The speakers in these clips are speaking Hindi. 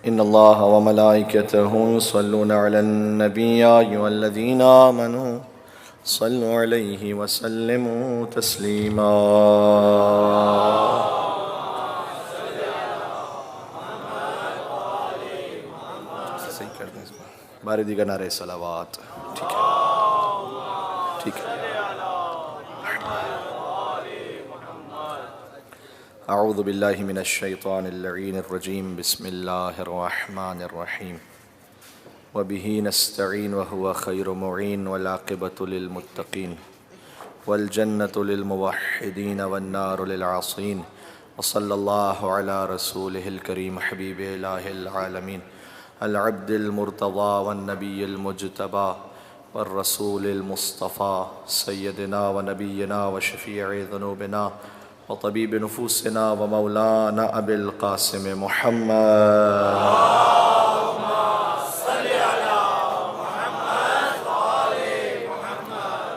इन्नल्लाह व मलाइकतहु युसल्लूना अलन नबी या अय्युहल्लज़ीना आमनू सल्लु अलैहि व सल्लिमू तस्लीमा। सही कर दें इसको। बारी दिगर नारे सलावात। ठीक है, ठीक है। अऊज़ु बिल्लाहि मिनश शैतानिर लईनिर रजीम। बिस्मिल्लाहिर रहमानिर रहीम। व बिही नस्तईन व हुवा खैरुल मुईन वल आक़िबतु लिल मुत्तक़ीन वल जन्नतु लिल मुवह्हिदीन वन नारु लिल आसीन। व सल्लल्लाहु अला रसूलिहिल करीम हबीबिल इलाहिल आलमीन अल अब्दिल मुर्तज़ा वन नबिय्यिल मुज्तबा वर रसूलिल मुस्तफ़ा सय्यदिना व नबिय्यिना व शफ़ीइ ज़ुनूबिना व तबीब नुफूसिना व मौलाना अबिल क़ासिम मुहम्मद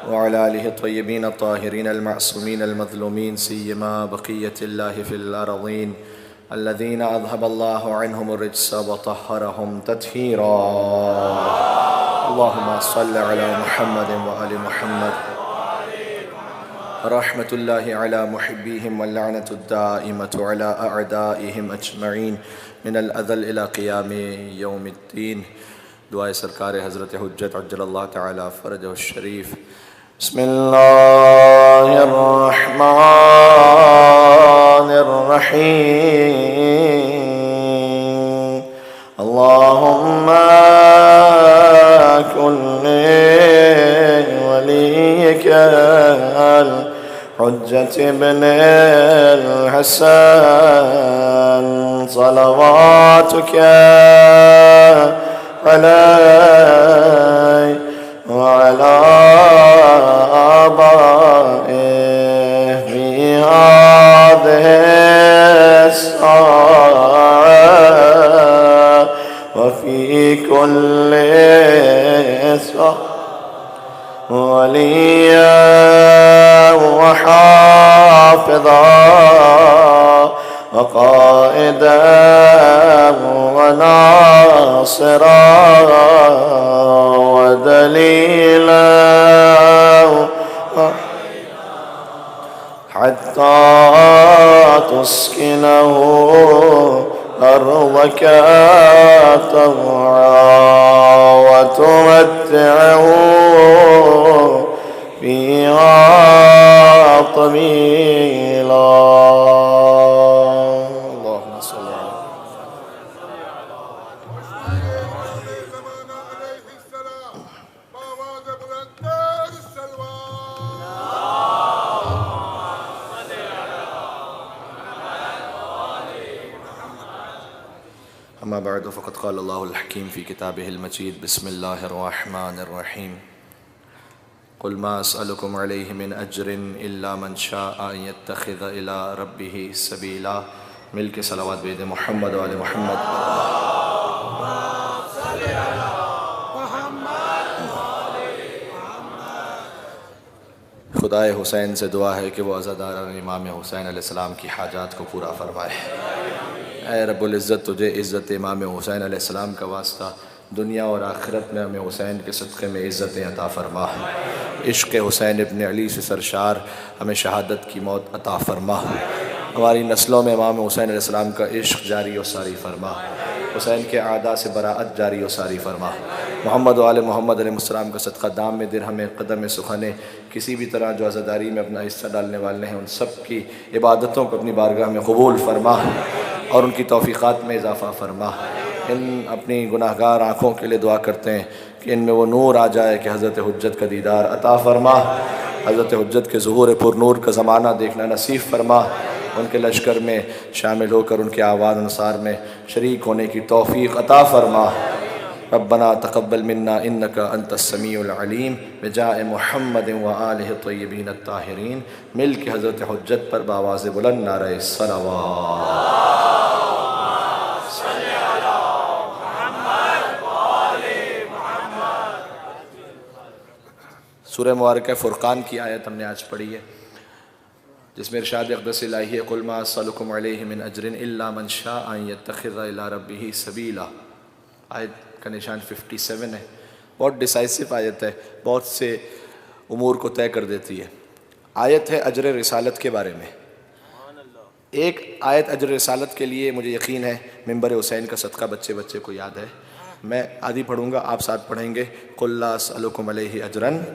व अला आलिहि त्वय्यबीन अत्ताहिरीन अल-मअसूमीन अल-मज़लूमीन सिय्यमा बक़िय्यतिल्लाहि फ़िल अर्ज़ीन अल्लज़ीना अज़हबल्लाहु अन्हुमुर रिज्स व तह्हरहुम तत्हीरा। अल्लाहुम्मा सल्लि अला मुहम्मद व आलि मुहम्मद। रहमतुल्लाहि अला मुहिब्बिहिम व लअनतुद दाइमतु अला अअदाइहिम अजमईन मिनल अज़ल इला क़ियामि यौमिद्दीन। दुआए सरकार हज़रत हुज्जत अज्जलल्लाहु तआला फ़रजहुश शरीफ। बिस्मिल्लाहिर रहमानिर रहीम। अल्लाहुम्मा कुल्ली वलियकल हुज्जत इब्निल हसन सलवातुका अलैहि व अला आबाइहि फी हाज़िहि अस्साअह व फी कुल्ली साअह वलिय्यन व हाफ़िज़न व क़ाइदन व नासिरन व दलीलन हत्ता तुस्किनहु अर्ज़क तौअन व तुमत्तिअहु फ़ीहा तवीला। अल्लाहुम्मा सल्लि अला अम्मा बअद फ़क़द क़ाल अल्लाहुल हकीम फ़ी किताबिहिल मजीद। बिस्मिल्लाहिर रहमानिर रहीम। क़ुल मा अस्अलुकुम अलैहि मिन अज्रिन इल्ला मन शाअ अन यत्तख़िज़ इला रब्बिही सबीला। मिल के सलावत भेज मोहम्मद वाले मोहम्मद। खुदाए हुसैन से दुआ है कि वो अज़ादारान इमाम हुसैन अलैहिस्सलाम की हाजात को पूरा फरमाए। ऐ रब्बुल इज़्ज़त, तुझे इज़्ज़त इमाम हुसैन अलैहिस्सलाम का वास्ता दुनिया और आखिरत में हमें हुसैन के सदक़े में इज़्ज़तें अता फ़रमा। इश्क़ हुसैन इब्न अली से सरशार हमें शहादत की मौत अता फ़रमा। हमारी नस्लों में इमाम हुसैन अलैहिस्सलाम का इश्क़ जारी व सारी फ़रमा। हुसैन के आदा से बराअत जारी व सारी फ़रमा। मोहम्मद वाले मोहम्मद अलैहिस्सलाम का सदक़ा दाम में दिरहम क़दम सुखने किसी भी तरह जो अज़ादारी में अपना हिस्सा डालने वाले हैं उन सब की इबादतों को अपनी बारगाह में कबूल फ़रमा और उनकी तौफ़ीक़ात में इजाफ़ा फ़रमा। इन अपनी गुनाहगार आँखों के लिए दुआ करते हैं कि इनमें वो नूर आ जाए कि हज़रत हुज्जत का दीदार अता फ़रमा। हज़रत हुज्जत के ज़ुहूर पुर नूर का ज़माना देखना नसीब फ़रमा। उनके लश्कर में शामिल होकर उनके आवान अनुसार में शरीक होने की तौफ़ीक़ अता फ़रमा। रब्बना तक़ब्बल मिन्ना इन्नका अंतस समीउल अलीम बिजाए मुहम्मद व आलिहि तय्यबीन अत्ताहिरीन। मिल के हज़रत हुज्जत पर बावाज़ बुलंद नारे सलावत। सूरह मुबारक फ़ुरक़ान की आयत हमने आज पढ़ी है। जिसमें इरशाद अक़दस इलाही है कुल मा अस्सलुकुम अलैहि मिन अजरिन इल्ला मन शाअ अन यत्तखिज़ इला रब्बिही सबीला। आयत का निशान 57 है। बहुत डिसाइसिव आयत है, बहुत से उमूर को तय कर देती है। आयत है अजर रिसालत के बारे में। एक आयत अजर रिसालत के लिए मुझे यकीन है मिंबर हुसैन का सदका बच्चे बच्चे को याद है। मैं आधी पढ़ूँगा, आप साथ पढ़ेंगे। कुल ला अस्अलुकुम अलैहि अजरन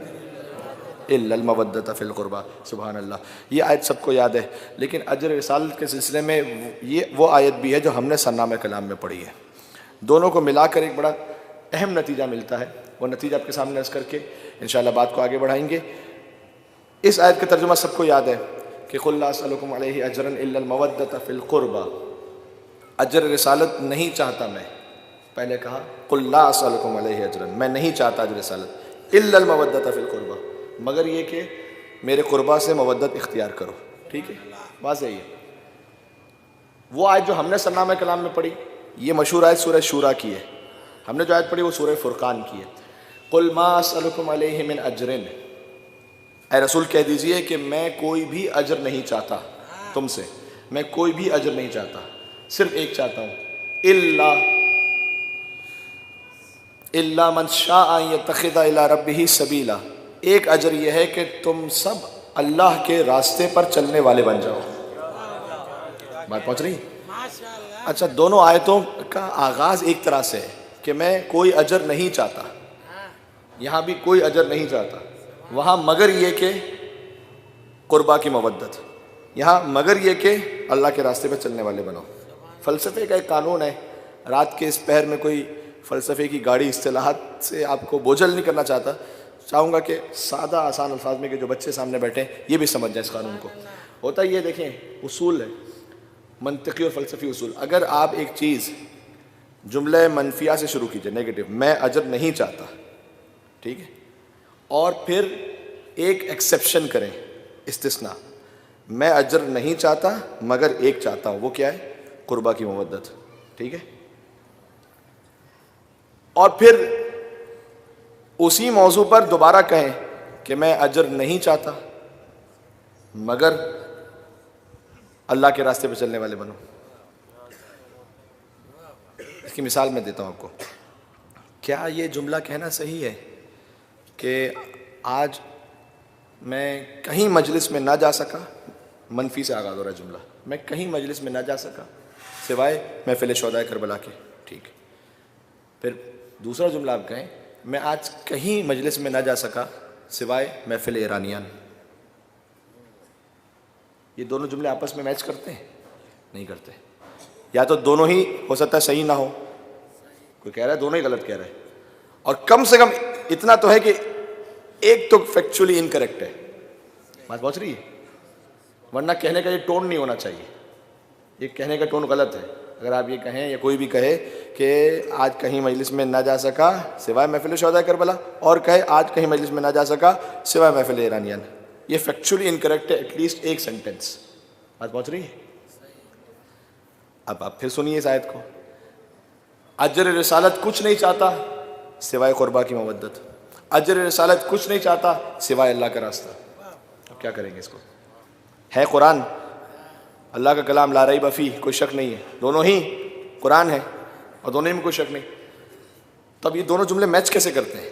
इल्लल मवद्दत फ़िल क़ुरबा। सुभान अल्लाह, ये आयत सबको याद है, लेकिन अजर रिसालत के सिलसिले में ये वो आयत भी है जो हमने सरनामे कलाम में पढ़ी है। दोनों को मिलाकर एक बड़ा अहम नतीजा मिलता है। वो नतीजा आपके सामने अर्ज़ करके इंशाअल्लाह बात को आगे बढ़ाएंगे। इस आयत का तर्जुमा सबको याद है कि कुल ला अस्अलुकुम अलैहि अजरन इल्लल मवद्दत फ़िल क़ुरबा। अजर रिसालत नहीं चाहता मैं, पहले कहा कुल ला अस्अलुकुम अलैहि अजरन, मैं नहीं चाहता अजर रिसालत, इल्लल मवद्दत फ़िल क़ुरबा, मगर ये कि मेरे कुर्बा से मवद्दत इख्तियार करो। ठीक है, बात सही है। वो आयत जो हमने सरनामे कलाम में पढ़ी, ये मशहूर आयत सूरह शूरा की है। हमने जो आयत पढ़ी वो सूरह फुरकान की है। कुल मा अस्अलुकुम अलैहि मिन अजरिन, ऐ रसूल कह दीजिए कि मैं कोई भी अजर नहीं चाहता तुमसे, मैं कोई भी अजर नहीं चाहता, सिर्फ एक चाहता हूँ, इल्ला मन शाअ यत्तखिज़ इला रब्बिही सबीला। एक अजर यह है कि तुम सब अल्लाह के रास्ते पर चलने वाले बन जाओ। बात पहुँच रही? अच्छा, दोनों आयतों का आगाज़ एक तरह से है कि मैं कोई अजर नहीं चाहता, यहाँ भी कोई अजर नहीं चाहता, वहाँ मगर ये कि कुर्बा की मवद्दत, यहाँ मगर ये कि अल्लाह के रास्ते पर चलने वाले बनो। फ़लसफ़े का एक कानून है, रात के इस पहर में कोई फ़लसफ़े की गाड़ी इस्तिलाहात से आपको बोझल नहीं करना चाहता। चाहूँगा कि सादा आसान अल्फाज में कि जो बच्चे सामने बैठे हैं ये भी समझ जाए इस कानून को। होता ये देखें, उसूल है, मंतिकी और फ़लसफ़ी उसूल। अगर आप एक चीज़ जुमले मनफिया से शुरू कीजिए, नेगेटिव, मैं अजर नहीं चाहता, ठीक है, और फिर एक एक्सेप्शन करें, इस्तिस्ना, मैं अजर नहीं चाहता मगर एक चाहता हूँ, वो क्या है? कुर्बा की मवद्दत। ठीक है, और फिर उसी मौजू पर दोबारा कहें कि मैं अजर नहीं चाहता मगर अल्लाह के रास्ते पर चलने वाले बनो। इसकी मिसाल मैं देता हूँ आपको। क्या ये जुमला कहना सही है कि आज मैं कहीं मजलिस में ना जा सका, मनफी से आगाज़ हो रहा है जुमला, मैं कहीं मजलिस में ना जा सका सिवाय महफ़िल शोहदाए करबला के। ठीक, फिर दूसरा जुमला आप कहें, मैं आज कहीं मजलिस में ना जा सका सिवाय महफ़िल ईरानियान। ये दोनों जुमले आपस में मैच करते हैं? नहीं करते। या तो दोनों ही हो सकता है सही ना हो, कोई कह रहा है दोनों ही गलत कह रहा है, और कम से कम इतना तो है कि एक तो फैक्चुअली इनकरेक्ट है। बात पहुंच रही है? वरना कहने का ये टोन नहीं होना चाहिए, ये कहने का टोन गलत है। अगर आप ये कहें या कोई भी कहे कि आज कहीं मजलिस में ना जा सका सिवाय महफ़िल शोहदाए करबला, और कहे आज कहीं मजलिस में ना जा सका सिवाय महफ़िल ईरानियान, ये फैक्चुअली इनकरेक्ट है, एटलीस्ट एक सेंटेंस। बात पहुंच रही है? अब आप फिर सुनिए इस आयत को। अजर रिसालत कुछ नहीं चाहता सिवाय कुर्बा की मवद्दत, अजर रिसालत कुछ नहीं चाहता सिवाय अल्लाह का रास्ता। अब क्या करेंगे इसको? है कुरान, अल्लाह का कलाम, ला रैब फीह, कोई शक नहीं है, दोनों ही कुरान है और दोनों ही में कोई शक नहीं। तब ये दोनों जुमले मैच कैसे करते हैं?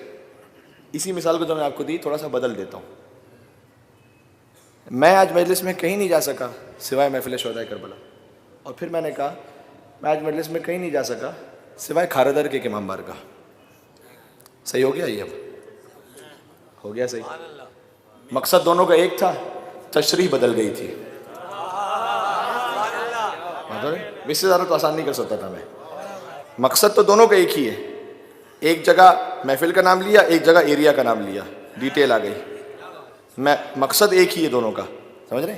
इसी मिसाल को जो मैं आपको दी थोड़ा सा बदल देता हूँ। मैं आज मजलिस में कहीं नहीं जा सका सिवाय महफ़िल शोहदाए करबला, और फिर मैंने कहा मैं आज मजलिस में कहीं नहीं जा सका सिवाय खारदर के इमाम बारगाह। सही हो गया? ये अब हो गया सही। मकसद दोनों का एक था, तशरीह बदल गई थी। इससे ज़्यादा तो आसान नहीं कर सकता था मैं। मकसद तो दोनों का एक ही है, एक जगह महफिल का नाम लिया, एक जगह एरिया का नाम लिया, डिटेल आ गई। मैं मकसद एक ही है दोनों का, समझ रहे?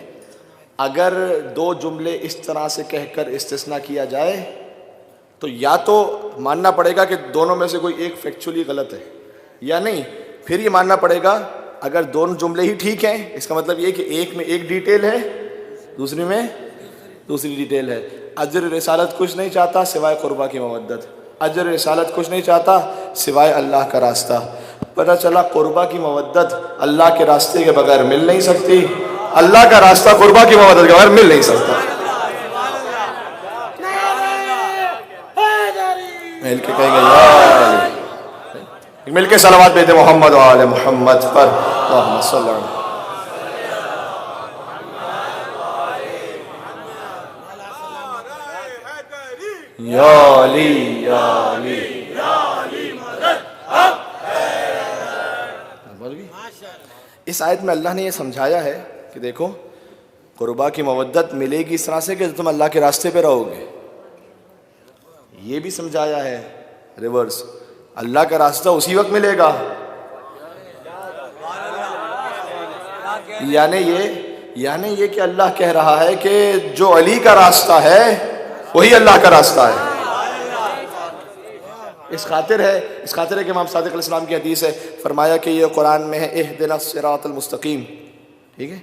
अगर दो जुमले इस तरह से कहकर इस्तिस्ना किया जाए तो या तो मानना पड़ेगा कि दोनों में से कोई एक फैक्चुअली गलत है, या नहीं फिर ये मानना पड़ेगा अगर दोनों जुमले ही ठीक हैं, इसका मतलब ये कि एक में एक डिटेल है, दूसरी में दूसरी डिटेल है। अजर रिसालत कुछ नहीं चाहता सिवाय कुर्बा की मवद्दत, अजर रिसालत कुछ नहीं चाहता सिवाय अल्लाह का रास्ता। पता चला कुर्बा की मवद्दत अल्लाह के रास्ते के बगैर मिल नहीं सकती, अल्लाह का रास्ता कुर्बा की मदद के बगैर मिल नहीं सकता। मिल के कहेंगे यार, मिल के सलावत भेजते मोहम्मद वाले मोहम्मद पर। या अली या अली। इस आयत में अल्लाह ने ये समझाया है कि देखो कुर्बा की मवद्दत मिलेगी इस तरह से कि तुम अल्लाह के रास्ते पे रहोगे। ये भी समझाया है रिवर्स, अल्लाह का रास्ता उसी वक्त मिलेगा। यानी ये कि अल्लाह कह रहा है कि जो अली का रास्ता है वही अल्लाह का रास्ता है। इस खातिर है कि इमाम सादिक अलैहिस्सलाम की हदीस है, फरमाया कि ये कुरान में है, इहदिनस सिरातल मुस्तकीम। ठीक है,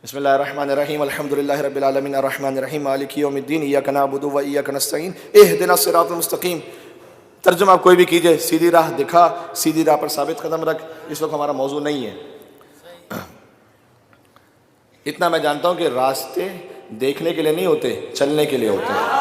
बिस्मिल्लाहिर्रहमानिर्रहीम अल्हम्दुलिल्लाहि रब्बिल आलमीन अर्रहमानिर रहीम मालिकी यौमिद्दीन इय्याका नअबुदु व इय्याका नस्तईन इहदिनस सिरातल मुस्तकीम। तर्जुमा आप कोई भी कीजिए, सीधी राह दिखा, सीधी राह पर साबित कदम रख। इस वक्त हमारा मौजू नहीं है। इतना मैं जानता हूं कि रास्ते देखने के लिए नहीं होते, चलने के लिए होते हैं।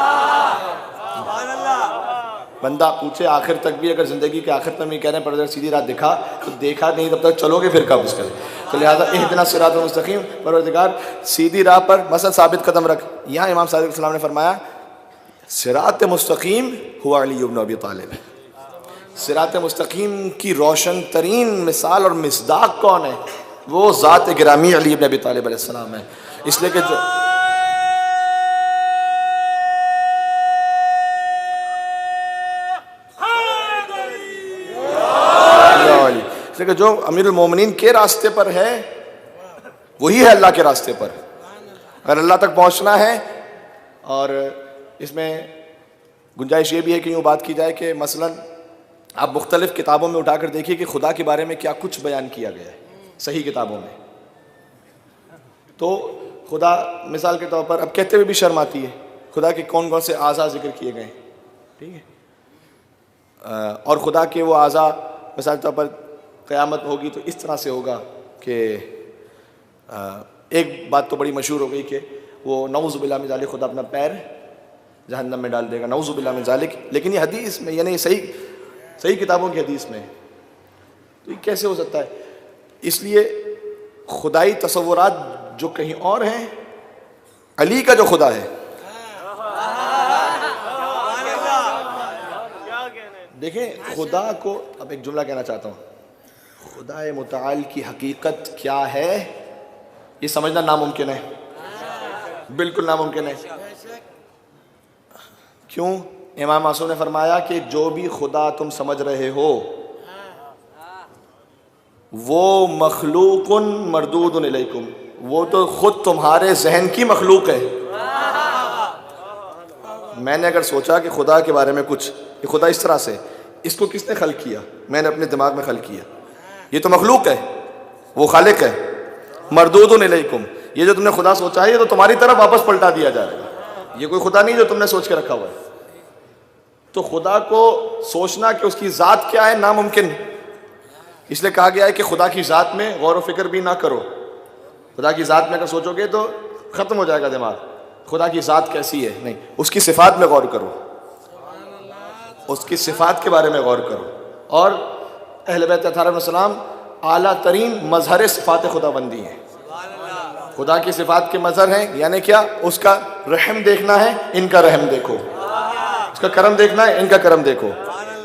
बंदा पूछे आखिर तक भी, अगर जिंदगी के आखिर तक भी कह रहे हैं पर सीधी राह दिखा, तो देखा नहीं तब तक चलोगे फिर कब उसके। तो लिहाजा इहदिना सिरातल मुस्तकीम, परवरदिगार सीधी राह पर मसल साबित कदम रख। यहाँ इमाम सादिक अलैहिस्सलाम ने फरमाया सिरात मुस्तकीम हुआ अली इब्न अबी तालिब। सिरात मुस्तकीम की रोशन तरीन मिसाल और मिसदाक कौन है? वो ज़ात गिरामी अली इब्न अबी तालिब अलैहिस्सलाम है। इसलिए कि जो अमीरुल मोमिनीन के रास्ते पर है वही है अल्लाह के रास्ते पर। अगर अल्लाह तक पहुंचना है, और इसमें गुंजाइश ये भी है कि यूँ बात की जाए कि मसलन आप मुख्तलिफ किताबों में उठाकर देखिए कि खुदा के बारे में क्या कुछ बयान किया गया है सही किताबों में। तो खुदा मिसाल के तौर पर अब कहते हुए भी शर्म आती है, खुदा के कौन कौन से आज़ा जिक्र किए गए, ठीक है। और खुदा के वो आज़ा मिसाल के तौर पर क़यामत होगी तो इस तरह से होगा कि एक बात तो बड़ी मशहूर हो गई कि वो नऊज़ु बिल्लाहि मिन ज़ालिक खुदा अपना पैर जहन्नम में डाल देगा, नऊज़ु बिल्लाहि मिन ज़ालिक। लेकिन ये हदीस में, यानी सही किताबों की हदीस में, तो ये कैसे हो सकता है? इसलिए खुदाई तसव्वुरात जो कहीं और हैं, अली का जो खुदा है, देखें खुदा को, अब एक जुमला कहना चाहता हूँ, खुदा मुताल की हकीकत क्या है ये समझना नामुमकिन है, बिल्कुल नामुमकिन है। क्यों? इमाम मासूम ने फरमाया कि जो भी खुदा तुम समझ रहे हो वो मखलूकुन मरदूदुन इलैकुम, वो तो खुद तुम्हारे जहन की मखलूक है। मैंने अगर सोचा कि खुदा के बारे में कुछ, ये खुदा इस तरह से, इसको किसने खल्क किया? मैंने अपने दिमाग में खल्क किया, ये तो मखलूक है, वो खालिक है। मरदूदुन इलैकुम, ये जो तुमने खुदा सोचा है ये तो तुम्हारी तरफ वापस पलटा दिया जाएगा, ये कोई खुदा नहीं जो तुमने सोच के रखा हुआ है। तो खुदा को सोचना कि उसकी ज़ात क्या है नामुमकिन, इसलिए कहा गया है कि खुदा की ज़ात में गौर व फिक्र भी ना करो। खुदा की ज़ात में अगर सोचोगे तो ख़त्म हो जाएगा दिमाग, खुदा की ज़ात कैसी है, नहीं, उसकी सिफ़ात में गौर करो, उसकी सिफ़ात के बारे में गौर करो। और अहले बैत अलैहिस्सलाम आला तरीन मजहर सिफ़ात खुदाबंदी है, खुदा की सिफ़ात के मजहर हैं। यानी क्या? उसका रहम देखना है, इनका रहम देखो, उसका करम देखना है, इनका करम देखो।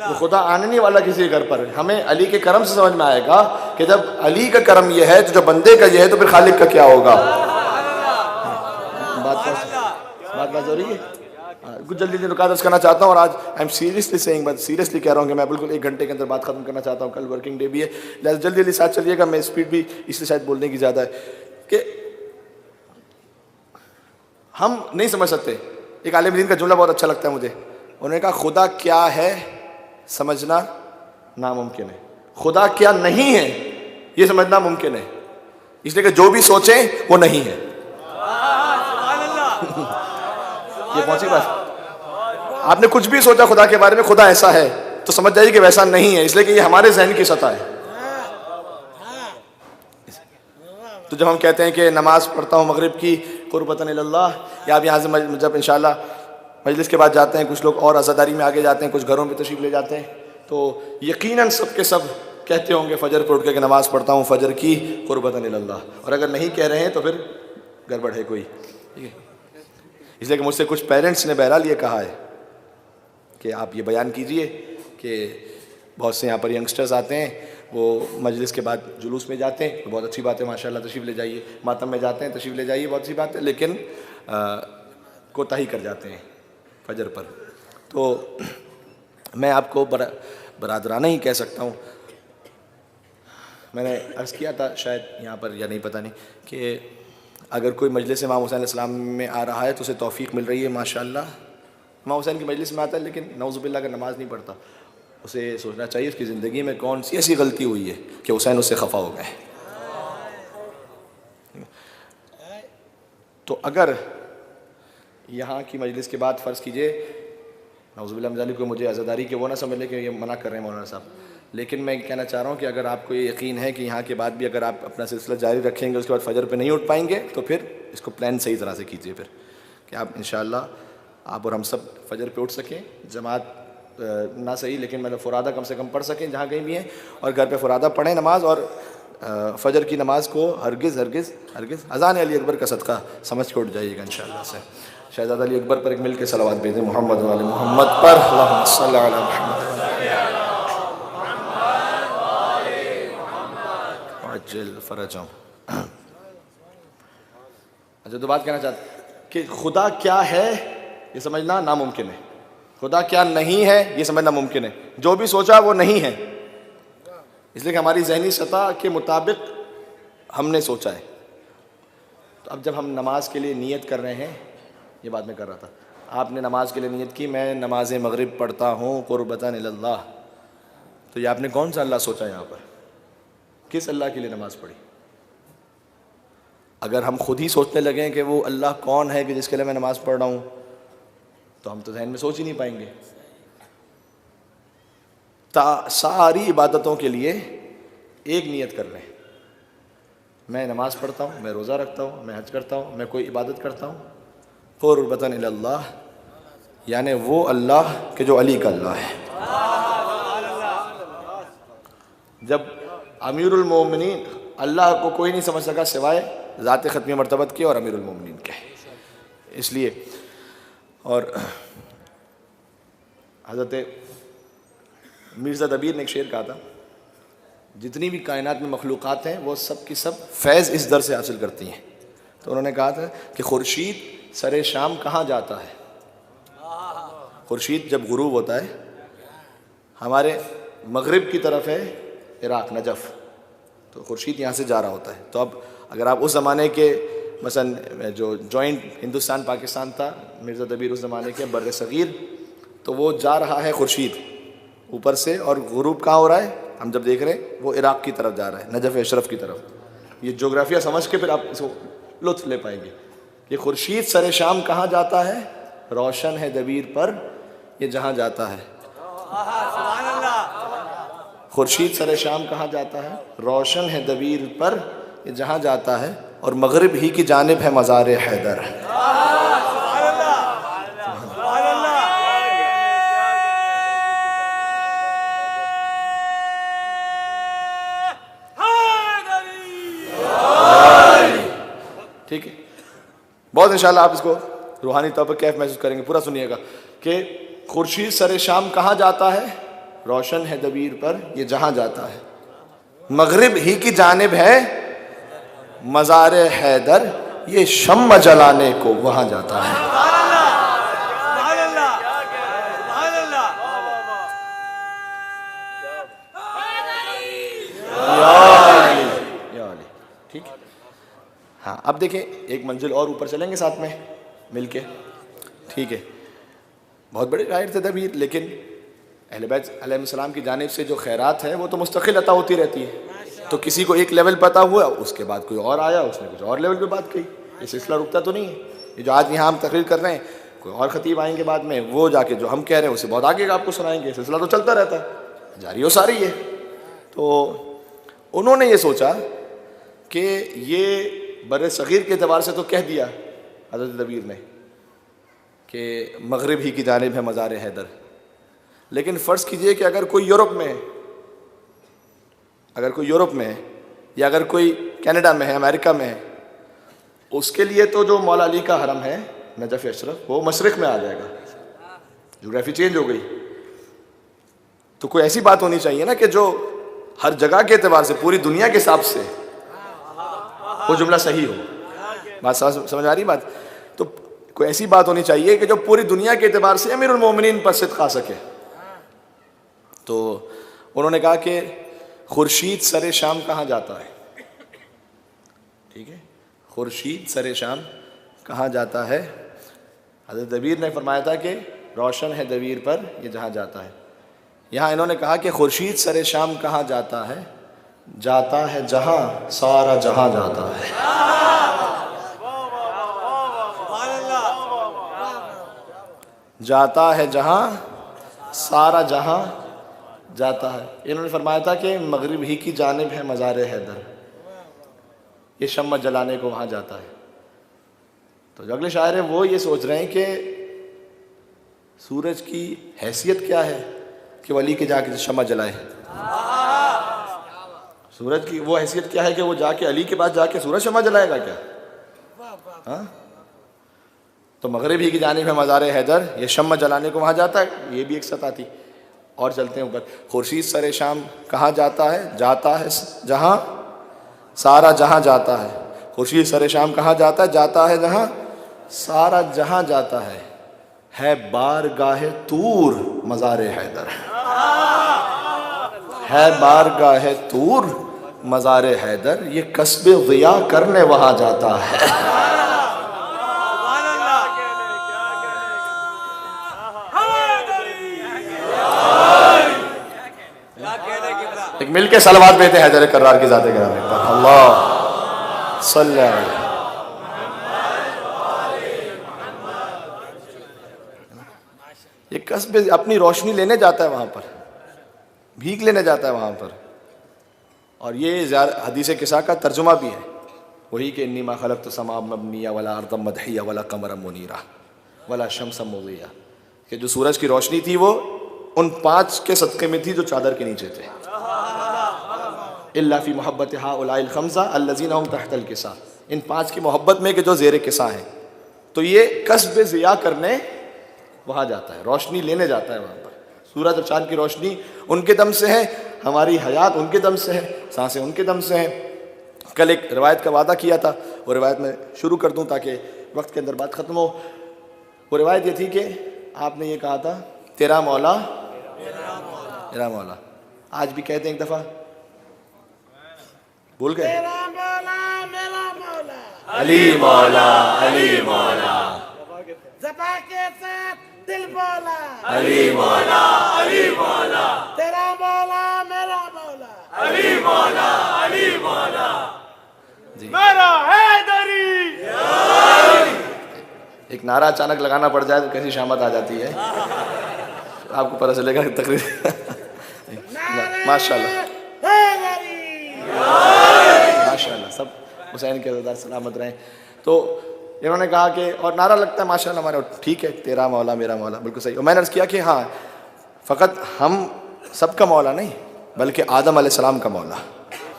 तो खुदा आने नहीं वाला किसी घर पर, हमें अली के करम से समझ में आएगा कि जब अली का करम यह है तो जब बंदे का यह है तो फिर खालिक का क्या होगा। बात जरूरी है। कुछ जल्दी रुका करना चाहता हूँ, और आज आई एम सीरियसली सेइंग, बात सीरियसली कह रहा हूँ कि मैं बिल्कुल 1 घंटे के अंदर बात खत्म करना चाहता हूँ। कल वर्किंग डे भी है, लिहाजा जल्दी जल्दी साथ चलिएगा। मैं स्पीड भी इसलिए शायद बोलने की ज़्यादा है कि हम नहीं समझ सकते। एक आलिम दीन का जुमला बहुत अच्छा लगता है मुझे, उन्होंने कहा खुदा क्या है समझना नामुमकिन है, खुदा क्या नहीं है ये समझना मुमकिन है। इसलिए कि जो भी सोचे वो नहीं है। ये पहुंची बात। आपने कुछ भी सोचा खुदा के बारे में, खुदा ऐसा है, तो समझ जाइए कि वैसा नहीं है, इसलिए कि ये हमारे जहन की सतह है। तो जब हम कहते हैं कि नमाज़ पढ़ता हूँ मगरिब की कुर्बतन इल्लल्लाह, या आप यहाँ से जब इंशाअल्लाह मजलिस के बाद जाते हैं, कुछ लोग और अज़ादारी में आगे जाते हैं, कुछ घरों में तशरीफ़ ले जाते हैं, तो यकीनन सब के सब कहते होंगे फजर पर उठ के नमाज़ पढ़ता हूँ फजर की कुर्बतन इल्लल्लाह, और अगर नहीं कह रहे हैं तो फिर गड़बड़ है कोई, ठीक है। इसलिए कि मुझसे कुछ पेरेंट्स ने बहरहाल ये कहा है कि आप ये बयान कीजिए कि बहुत से यहाँ पर यंगस्टर्स आते हैं, वो मजलिस के बाद जुलूस में जाते हैं, तो बहुत अच्छी बात है, माशाल्लाह तशरीफ़ ले जाइए, मातम में जाते हैं तशरीफ़ ले जाइए, बहुत अच्छी बात है, लेकिन कोताही कर जाते हैं फजर पर। तो मैं आपको बरादराना ही कह सकता हूँ, मैंने अर्ज़ किया था शायद यहाँ पर या नहीं पता नहीं, कि अगर कोई मजलिस इमाम हुसैन अलैहिस्सलाम में आ रहा है तो उसे तौफ़ीक मिल रही है माशाल्लाह, इमाम हुसैन की मजलिस में आता है लेकिन नऊज़ुबिल्लाह अगर नमाज़ नहीं पढ़ता, उसे सोचना चाहिए उसकी ज़िंदगी में कौन सी ऐसी गलती हुई है कि हुसैन उससे खफा हो गए। तो अगर यहाँ की मजलिस के बाद फ़र्ज़ कीजिए, नऊज़ुबिल्लाह को मुझे अज़ादारी के वो ना समझ लें कि ये मना कर रहे हैं मौलाना साहब, लेकिन मैं कहना चाह रहा हूँ कि अगर आपको ये यकीन है कि यहाँ के बाद भी अगर आप अपना सिलसिला जारी रखेंगे, उसके बाद फजर पे नहीं उठ पाएंगे, तो फिर इसको प्लान सही तरह से कीजिए, फिर कि आप इंशाअल्लाह आप और हम सब फजर पे उठ सकें, जमात ना सही लेकिन मतलब फ़ुरादा कम से कम पढ़ सकें जहाँ कहीं भी हैं, और घर पे फ़ुरादा पढ़ें नमाज, और फजर की नमाज को हरगिज़ हरगिज़ हरगिज़ अज़ान अली अकबर का सदका समझ के उठ जाइएगा इंशाअल्लाह से। शहज़ादा अली अकबर पर एक मिल के सलावत भेजें, मोहम्मद वाले मोहम्मद पर, अल्लाहुम्मा सल्लि अला मुहम्मद वअज्जिल फ़रजहुम। अच्छा, तो बात कहना चाहते कि खुदा क्या है ये समझना नामुमकिन है, खुदा क्या नहीं है ये समझना मुमकिन है, जो भी सोचा वो नहीं है, इसलिए कि हमारी जहनी सतह के मुताबिक हमने सोचा है। तो अब जब हम नमाज के लिए नियत कर रहे हैं, ये बात मैं कर रहा था, आपने नमाज के लिए नियत की, मैं नमाज मगरिब पढ़ता हूँ कुर्बतन इल्लल्लाह, तो ये आपने कौन सा अल्लाह सोचा यहाँ पर, किस अल्लाह के लिए नमाज पढ़ी? अगर हम खुद ही सोचने लगें कि वो अल्लाह कौन है कि जिसके लिए मैं नमाज़ पढ़ रहा हूँ, तो हम तो जहन में सोच ही नहीं पाएंगे। सारी इबादतों के लिए एक नियत कर लें, मैं नमाज़ पढ़ता हूँ, मैं रोज़ा रखता हूँ, मैं हज करता हूँ, मैं कोई इबादत करता हूँ कुर्बतन इल्लल्लाह, यानी वो अल्लाह के जो अली का अल्लाह है। जब अमीरुल मोमिनीन, अल्लाह को कोई नहीं समझ सका सिवाय ज़ात ख़त्मी मर्तबत के और अमीरुल मोमिनीन के, इसलिए। और हज़रत मिर्ज़ा दबीर ने एक शेर कहा था, जितनी भी कायनात में मखलूक़ात हैं वो सब की सब फैज़ इस दर से हासिल करती हैं। तो उन्होंने कहा था कि खुर्शीद सरे शाम कहाँ जाता है, खुर्शीद जब गुरूब होता है, हमारे मगरिब की तरफ है इराक़ नजफ़, तो खुर्शीद यहाँ से जा रहा होता है। तो अब अगर आप उस ज़माने के मसलन जो जॉइंट हिंदुस्तान पाकिस्तान था, मिर्ज़ा दबीर उस ज़माने के बर्र सग़ीर, तो वो जा रहा है खुर्शीद ऊपर से, और गुरूब कहाँ हो रहा है, हम जब देख रहे हैं वो इराक़ की तरफ जा रहा है, नजफ़ अशरफ की तरफ। ये जोग्राफिया समझ के फिर आप इसको लुत्फ़ ले पाएंगे कि खुर्शीद सरे शाम कहाँ जाता है, रोशन है दबीर पर ये जहाँ जाता है। खुर्शीद सरे शाम कहाँ जाता है, रोशन है दबीर पर ये जहाँ जाता है, और मगरिब ही की जानिब है मज़ार हैदर। ठीक है, बहुत इंशाल्लाह आप इसको रूहानी तौर पर कैफ महसूस करेंगे। पूरा सुनिएगा कि खुर्शीद सरे शाम कहाँ जाता है, रोशन है दबीर पर ये जहाँ जाता है, मगरिब ही की जानिब है मज़ार हैदर ये शम्म जलाने को वहाँ जाता है। ठीक है, हाँ। अब देखें, एक मंजिल और ऊपर चलेंगे साथ में मिलके, ठीक है। बहुत बड़ी गाइड थे दबीर, लेकिन अहले बैत अलैहिस्सलाम की जानिब से जो खैरात है वो तो मुस्तकिल अता होती रहती है। तो किसी को एक लेवल पता हुआ, उसके बाद कोई और आया, उसने कुछ और लेवल पे बात कही, ये सिलसिला रुकता तो नहीं है। ये जो आज यहाँ हम तकरीर कर रहे हैं, कोई और ख़तीब आएंगे बाद में, वो जाके जो हम कह रहे हैं उससे बहुत आगे आपको सुनाएंगे, सिलसिला तो चलता रहता है, जारी हो सारी है। तो उन्होंने ये सोचा कि ये बर सग़ीर के अतबार से तो कह दिया हज़रत दबीर ने कि मगरिब ही की जानिब है मज़ार हैदर, लेकिन फ़र्ज़ कीजिए कि अगर कोई यूरोप में है, अगर कोई यूरोप में है या अगर कोई कनाडा में है, अमेरिका में है, उसके लिए तो जो मौला अली का हरम है नजफ़ अशरफ वो मशरिक़ में आ जाएगा, जोग्राफी चेंज हो गई। तो कोई ऐसी बात होनी चाहिए ना कि जो हर जगह के एतबार से पूरी दुनिया के हिसाब से वो जुमला सही हो। बात समझ आ रही बात? तो कोई ऐसी बात होनी चाहिए कि जो पूरी दुनिया के एतबार से अमीरुल मोमिनीन पर सिद्क़ आ सके। तो उन्होंने कहा कि खुर्शीद सरे शाम कहाँ जाता है, ठीक है, खुर्शीद सरे शाम कहाँ जाता है। हज़रत दबीर ने फरमाया था कि रोशन है दबीर पर ये जहाँ जाता है। यहाँ इन्होंने कहा कि खुर्शीद सरे शाम कहाँ जाता है, जाता है जहाँ सारा जहाँ जाता है। जाता है जहाँ सारा जहाँ जाता है। इन्होंने फरमाया था कि मगरिब ही की जानिब है मज़ार हैदर, ये शम्मा जलाने को वहाँ जाता है। तो जो अगले शायर है वो ये सोच रहे हैं कि सूरज की हैसियत क्या है कि वली के जाके शम्मा जलाए। सूरज की वो हैसियत क्या है कि वो जाके अली के पास जाके सूरज शम्मा जलाएगा क्या? हाँ, तो मगरिब ही की जानिब है मज़ार हैदर, ये शम्मा जलाने को वहाँ जाता है, ये भी एक सत आती। और चलते हैं ऊपर, खुर्शीद सरे शाम कहाँ जाता है, जाता है जहाँ सारा जहाँ जाता है। खुर्शीद सरे शाम कहाँ जाता है, जाता है जहाँ सारा जहाँ जाता है बारगाहे तूर मज़ार हैदर, है बारगाहे तूर मज़ार हैदर, ये कस्बे ज़िया करने वहाँ जाता है। एक मिल के सलवात देते हैं हैदर कर्रार की ज़ात गिराने पर, अल्लाह सल्लल्लाहु अलैहि। ये कस्बे अपनी रोशनी लेने जाता है वहाँ पर, भीख लेने जाता है वहाँ पर। और ये हदीस किस्सा का तर्जुमा भी है वही कि इन्नी मा खलक़्तु समा मबनिया वला अर्द मदहिया वला कमर मुनीरा वला शम्स मुज़िया, कि जो सूरज की रोशनी थी वो उन 5 के सदक़े में थी जो चादर के नीचे थे। इल्ला फ़ी मोहब्बत हाउलाइल खम्सा अल्लज़ीना हुम तहतल किसा, इन 5 की मोहब्बत में कि जो ज़ेर किसा हैं। तो ये कस्बे ज़िया करने वहाँ जाता है, रोशनी लेने जाता है वहाँ पर। सूरज और चाँद की रोशनी उनके दम से है, हमारी हयात उनके दम से है, सांसें उनके दम से हैं। कल एक रिवायत का वादा किया था, वो रिवायत मैं शुरू कर दूँ ताकि वक्त के अंदर बात ख़त्म हो। वो रिवायत ये थी कि आपने ये कहा था, तेरा मौला मेरा मौला। आज भी कहते हैं एक दफ़ा, भूल गए, अली मौला अली मौला, ज़बा के साथ दिल मौला, अली मौला अली मौला, तेरा मौला मेरा मौला, अली मौला अली मौला, मेरा हैदरी। एक नारा अचानक लगाना पड़ जाए तो कैसी शामत आ जाती है, आपको पता चलेगा तकरीर। माशाल्लाह माशाल्लाह, सब हुसैन के रज़ादार सलामत रहें। तो इन्होंने कहा कि, और नारा लगता है माशाल्लाह हमारे, ठीक है, तेरा मौला मेरा मौला, बिल्कुल सही। और मैंने अर्ज़ किया कि हाँ, फ़कत हम सबका मौला नहीं बल्कि आदम अलैहिस्सलाम का मौला,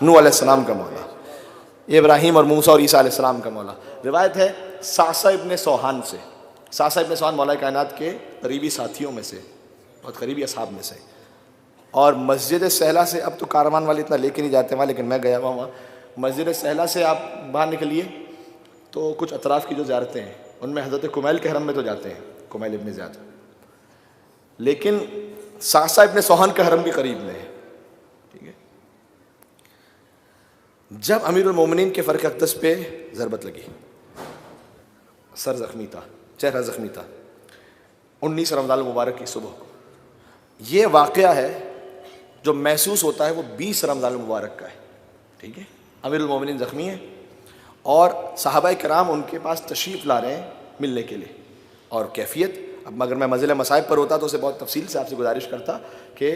नूह अलैहिस्सलाम का मौला, इब्राहीम और मूसा और ईसा अलैहिस्सलाम का मौला। रिवायत है सासा इब्न सोहान से, सासा इब्न सोहान मौला कायनात के करीबी साथियों में से, बहुत करीबी असहाब में से। और मस्जिद सहला से, अब तो कारवान वाले इतना लेके नहीं जाते वहाँ, लेकिन मैं गया हुआ वहाँ। मस्जिद सहला से आप बाहर निकलिए तो कुछ अतराफ़ की जो ज़ियारतें हैं उनमें हज़रत कुमैल के हरम में तो जाते हैं, कुमैल इब्न ज़ियाद, लेकिन सासा इब्न सोहान का हरम भी करीब में है, ठीक है। जब अमीरुल मोमिनीन के फ़र्क़ अक़दस पे ज़रबत लगी, सर ज़ख्मी था, चेहरा ज़ख्मी था, 19 रमज़ान मुबारक की सुबह को। ये वाक़या है जो महसूस होता है वो 20 रमज़ान मुबारक का है, ठीक है। अमीरुल मोमिनीन ज़ख्मी है और सहाबाए किराम उनके पास तशरीफ़ ला रहे हैं मिलने के लिए। और कैफियत, अब अगर मैं मंज़िल मसाइब पर होता तो उसे बहुत तफसील से आपसे गुजारिश करता कि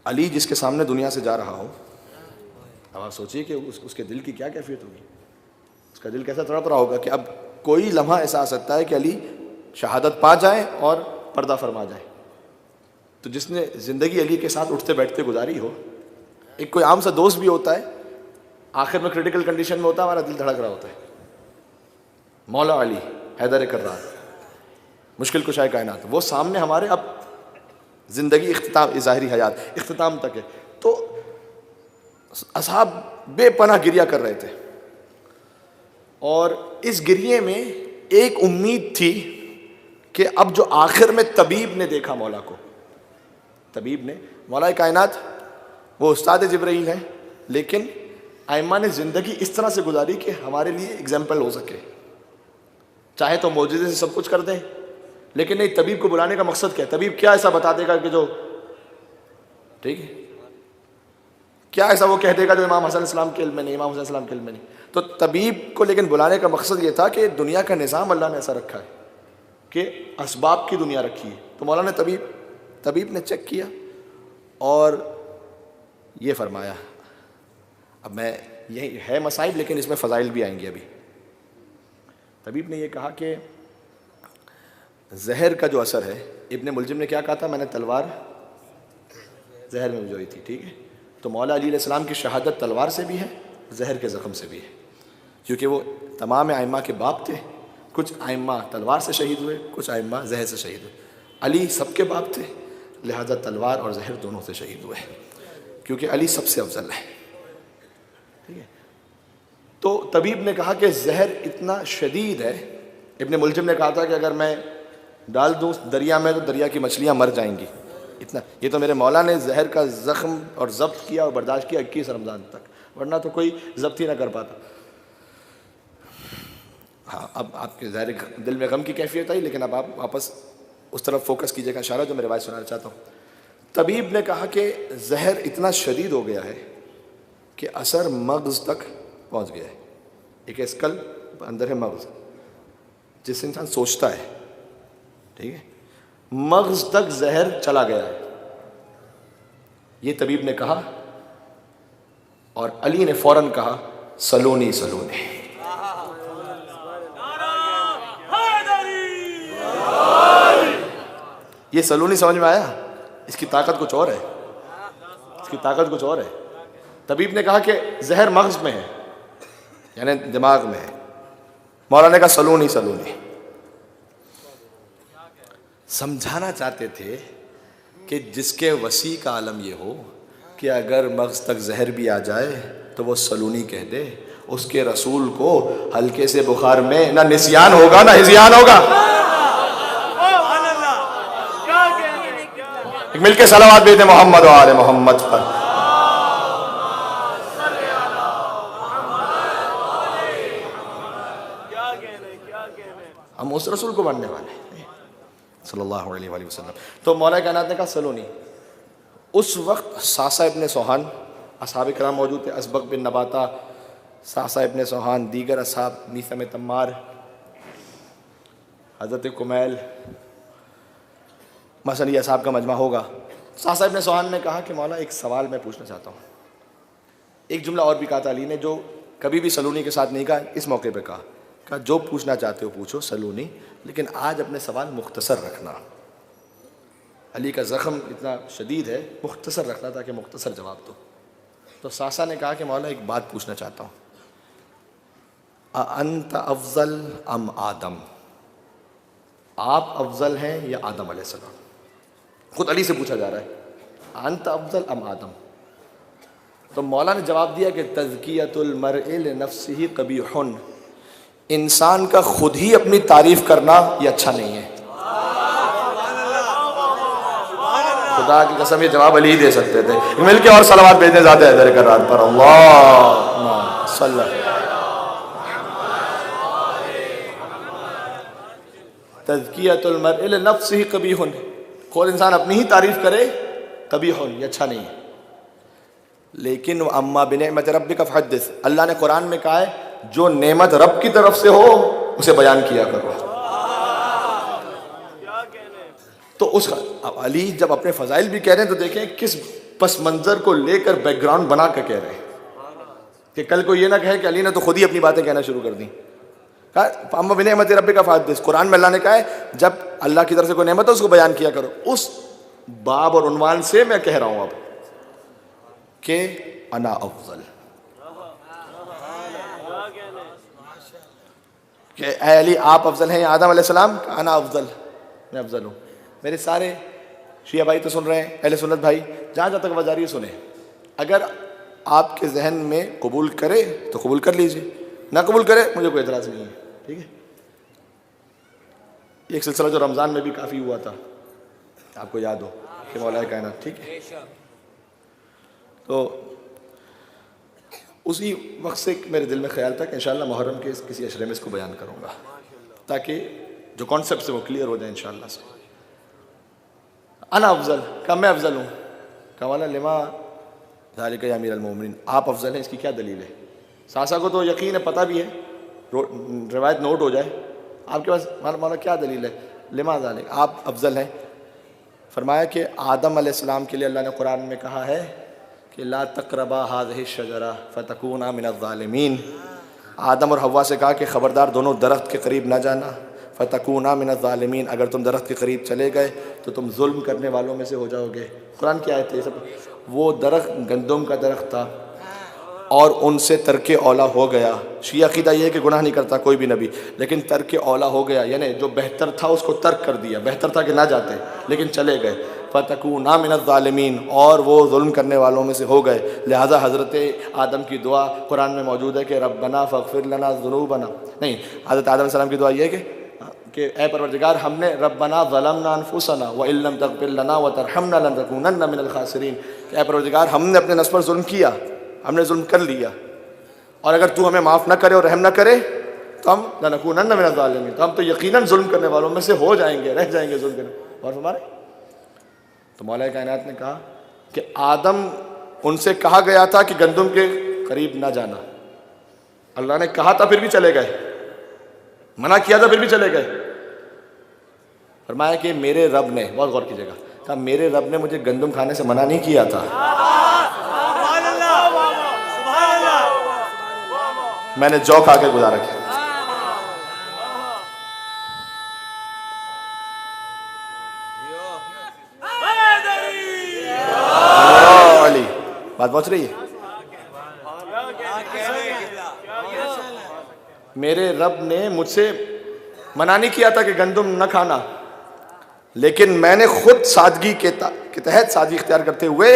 अली जिसके सामने दुनिया से जा रहा हो, अब आप सोचिए कि उसके दिल की क्या कैफियत होगी, उसका दिल कैसा तड़प रहा होगा कि अब कोई लम्हा ऐसा आ सकता है कि अली शहादत पा जाए और पर्दा फरमा जाए। तो जिसने ज़िंदगी अली के साथ उठते बैठते गुजारी हो, एक कोई आम सा दोस्त भी होता है, आखिर में क्रिटिकल कंडीशन में होता है, हमारा दिल धड़क रहा होता है। मौला अली हैदर कर्रार, मुश्किल कुशाए कायनात, वो सामने हमारे अब ज़िंदगी इख्तिताम, ज़ाहिरी हयात इख्तिताम तक है। तो असहाब बेपनाह गिरिया कर रहे थे और इस गिरिये में एक उम्मीद थी कि अब जो आखिर में तबीब ने देखा मौला को, तबीब ने, मौला कायनात वो उस्ताद जिब्राइल है, लेकिन आइम्मा ने ज़िंदगी इस तरह से गुजारी कि हमारे लिए एग्जाम्पल हो सके। चाहे तो मौजूदे से सब कुछ कर दें, लेकिन नहीं, तबीब को बुलाने का मकसद क्या है? तबीब क्या ऐसा बता देगा कि जो, ठीक है, क्या ऐसा वो कह देगा जो इमाम हसन इस्लाम के इल्म में नहीं, इमाम हसन इस्लाम के इल्म में नहीं। तो तबीब को लेकिन बुलाने का मकसद ये था कि दुनिया का निज़ाम अल्लाह ने ऐसा रखा है कि असबाब की दुनिया रखी है। तो मौला ने तबीब ने चेक किया और ये फरमाया, अब मैं यही है मसाइब, लेकिन इसमें फ़ज़ाइल भी आएंगे अभी। तबीब ने ये कहा कि जहर का जो असर है, इब्ने मुलजिम ने क्या कहा था, मैंने तलवार जहर में भिजोई थी, ठीक है। तो मौला अली अलैहिस्सलाम की शहादत तलवार से भी है, जहर के ज़ख्म से भी है, क्योंकि वो तमाम आइम्मा के बाप थे। कुछ आइम्मा तलवार से शहीद हुए, कुछ आइम्मा जहर से शहीद हुए। अली सबके बाप थे, लिहाजा तलवार और जहर दोनों से शहीद हुए, क्योंकि अली सबसे अफजल है, ठीक है। तो तबीब ने कहा कि जहर इतना शदीद है, इब्ने मुलजिम ने कहा था कि अगर मैं डाल दूँ दरिया में तो दरिया की मछलियाँ मर जाएंगी, इतना। ये तो मेरे मौला ने जहर का ज़ख्म और ज़ब्त किया और बर्दाश्त किया 21 रमज़ान तक, वरना तो कोई ज़ब्त ही ना कर पाता। हाँ, अब आपके ज़ाहिर दिल में गम की कैफियत आई, लेकिन अब आप वापस उस तरफ फोकस कीजिएगा, इशारा जो मेरे भाई सुनाना चाहता हूँ। तबीब ने कहा कि जहर इतना शदीद हो गया है कि असर मग़ज़ तक पहुँच गया है। एक स्कल अंदर है मग़ज़, जिससे इंसान सोचता है, ठीक है, मग़ज़ तक जहर चला गया है, ये तबीब ने कहा। और अली ने फ़ौरन कहा, सलूनी सलूनी। ये सलूनी समझ में आया? इसकी ताकत कुछ और है, इसकी ताकत कुछ और है। तबीब ने कहा कि जहर मग़ज़ में है, यानी दिमाग में है। मौला ने कहा सलूनी सलूनी। समझाना चाहते थे कि जिसके वसी का आलम ये हो कि अगर मग़ज़ तक जहर भी आ जाए तो वो सलूनी कह दे, उसके रसूल को हल्के से बुखार में ना निस्यान होगा ना हिज़यान होगा। मिलके सलावत भेजते मोहम्मद व आले मोहम्मद पर। हम उस रसूल को मानने वाले सल्लल्लाहु अलैहि वसल्लम। तो मौला कायनात ने कहा सलूनी। उस वक्त सासा इब्ने सोहान असहाब किराम मौजूद थे, असबक बिन नबाता, सासा इब्ने सोहान, दीगर असहाब, मीसा में तम्मार, हज़रत कुमैल, मसलन ये असहाब का मजमा होगा। सासा इब्ने सोहान ने कहा कि मौला एक सवाल मैं पूछना चाहता हूँ। एक जुमला और भी कहा था अली ने, जो कभी भी सलूनी के साथ नहीं कहा, इस मौके पे कहा जो पूछना चाहते हो पूछो सलूनी, लेकिन आज अपने सवाल मुख्तसर रखना। अली का ज़ख्म इतना शदीद है, मुख्तसर रखना ताकि मुख्तसर जवाब दो। तो सासा ने कहा कि मौला एक बात पूछना चाहता हूँ, अंत अफजल अम आदम, आप अफजल हैं या आदम अलैहिस्सलाम? खुद अली से पूछा जा रहा है, अंत अफजल अम आदम। तो मौला ने जवाब दिया कि तज़कियतुल मरइ लिनफ्सिही क़बीहुन, इंसान का खुद ही अपनी तारीफ करना ये अच्छा नहीं है। खुदा की कसम ये जवाब अली दे सकते थे। मिलके और सलावत भेजने जाते हैं दर करार पर, अल्लाह सल्लल्लाहु। तज़कियतुल मरइ लिनफ्सिही क़बीहुन, खुद इंसान अपनी ही तारीफ करे क़बीहुन, ये अच्छा नहीं है। लेकिन अम्मा बिनिअमति रब्बिका फहद्दिस, अल्लाह ने कुरान में कहा है जो नेमत रब की तरफ से हो उसे बयान किया करो। तो उस अली जब अपने फ़ज़ाइल भी कह रहे हैं तो देखें किस पस मंज़र को लेकर बैकग्राउंड बना कर कह रहे हैं। कि कल को ये ना कहे कि अली ने तो खुद ही अपनी बातें कहना शुरू कर दी। कहा अम्मा बिनेमत रब्बिका फहद्दिस, कुरान में अल्लाह ने कहा है जब अल्लाह की तरफ से कोई नेमत है उसको बयान किया करो। उस बाब और उन्वान से मैं कह रहा हूं अब कि अना अफजल, कि अली आप अफजल हैं आदम अलैहिस्सलाम, अना अफजल, मैं अफजल हूँ। मेरे सारे शिया भाई तो सुन रहे हैं, अहले सुन्नत भाई जहाँ जहाँ तक आवाज़ आ रही है सुने। अगर आपके जहन में कबूल करे तो कबूल कर लीजिए, ना कबूल करे मुझे कोई एतराज़ नहीं है, ठीक है। एक सिलसिला जो रमज़ान में भी काफ़ी हुआ था, आपको याद हो कि मौलाए कायनात, ठीक है। तो उसी वक्त से मेरे दिल में ख्याल था कि इंशाअल्लाह मुहर्रम के किसी अशरे में इसको बयान करूँगा, ताकि जो कॉन्सेप्ट है वो क्लियर हो जाए इंशाअल्लाह से। अना अफजल, कब मैं अफजल हूँ, कमाला लिमा ज़ालिका या अमीर अल-मोमिनीन, आप अफजल हैं, इसकी क्या दलील है। सासा को तो यकीन है, पता भी है, रिवायत नोट हो जाए, आपके पास मौला क्या दलील है, लिमा ज़ालिका, आप अफजल हैं। फरमाया कि आदम अलैहिस्सलाम के लिए अल्लाह ने कुरान में कहा है कि ला तक़रबा हाज़िही शजरा फ़तकूना मिनज़-ज़ालिमीन, आदम और हव्वा से कहा कि ख़बरदार दोनों दरख्त के करीब ना जाना, फ़तकूना मिनज़-ज़ालिमीन, अगर तुम दरख्त के करीब चले गए तो तुम जुल्म करने वालों में से हो जाओगे। कुरान की आयत है सब। वो दरख्त गंदम का दरख्त था और उनसे तर्क औला हो गया। शिया अक़ीदा ये है कि गुनाह नहीं करता कोई भी नबी, लेकिन तर्क औला हो गया, यानी जो बेहतर था उसको तर्क कर दिया। बेहतर था कि ना जाते लेकिन चले गए, फ़तकूना मिनज़-ज़ालिमीन, और वो जुल्म करने वालों में से हो गए। लिहाजा हज़रत आदम की दुआ कुरान में मौजूद है कि रब्बना फ़ग़फ़िर लना ज़ुनूबना, नहीं, हज़रत आदम अलैहिस्सलाम की दुआ ये है कि ए परवरदिगार, हमने रब्बना ज़लमना अनफुसना व इल्लम तग़फ़िर लना व तरहमना लनकुनन्ना मिनल ख़ासिरीन, कि ए परवरदिगार हमने अपने नफ्स पर जुल्म किया, हमने जुल्म कर लिया, और अगर तू हमें माफ़ न करे और रहम न करे तो हम लनकुनन्ना मिनज़ ज़ालिमीन, तो हम तो यकीनन जुल्म करने वालों में से हो जाएंगे, रह जाएंगे जुल्म करने। और हमारे तो मौला कायनात ने कहा कि आदम, उनसे कहा गया था कि गंदम के करीब ना जाना, अल्लाह ने कहा था फिर भी चले गए, मना किया था फिर भी चले गए। फरमाया कि मेरे रब ने, बहुत गौर कीजिएगा, कहा मेरे रब ने मुझे गंदम खाने से मना नहीं किया था, मैंने जौ खा के गुजारा किया। बात पहुंच रही है। मेरे रब ने मुझसे मना नहीं किया था कि गंदम न खाना, लेकिन मैंने खुद सादगी के तहत सादगी इख्तियार करते हुए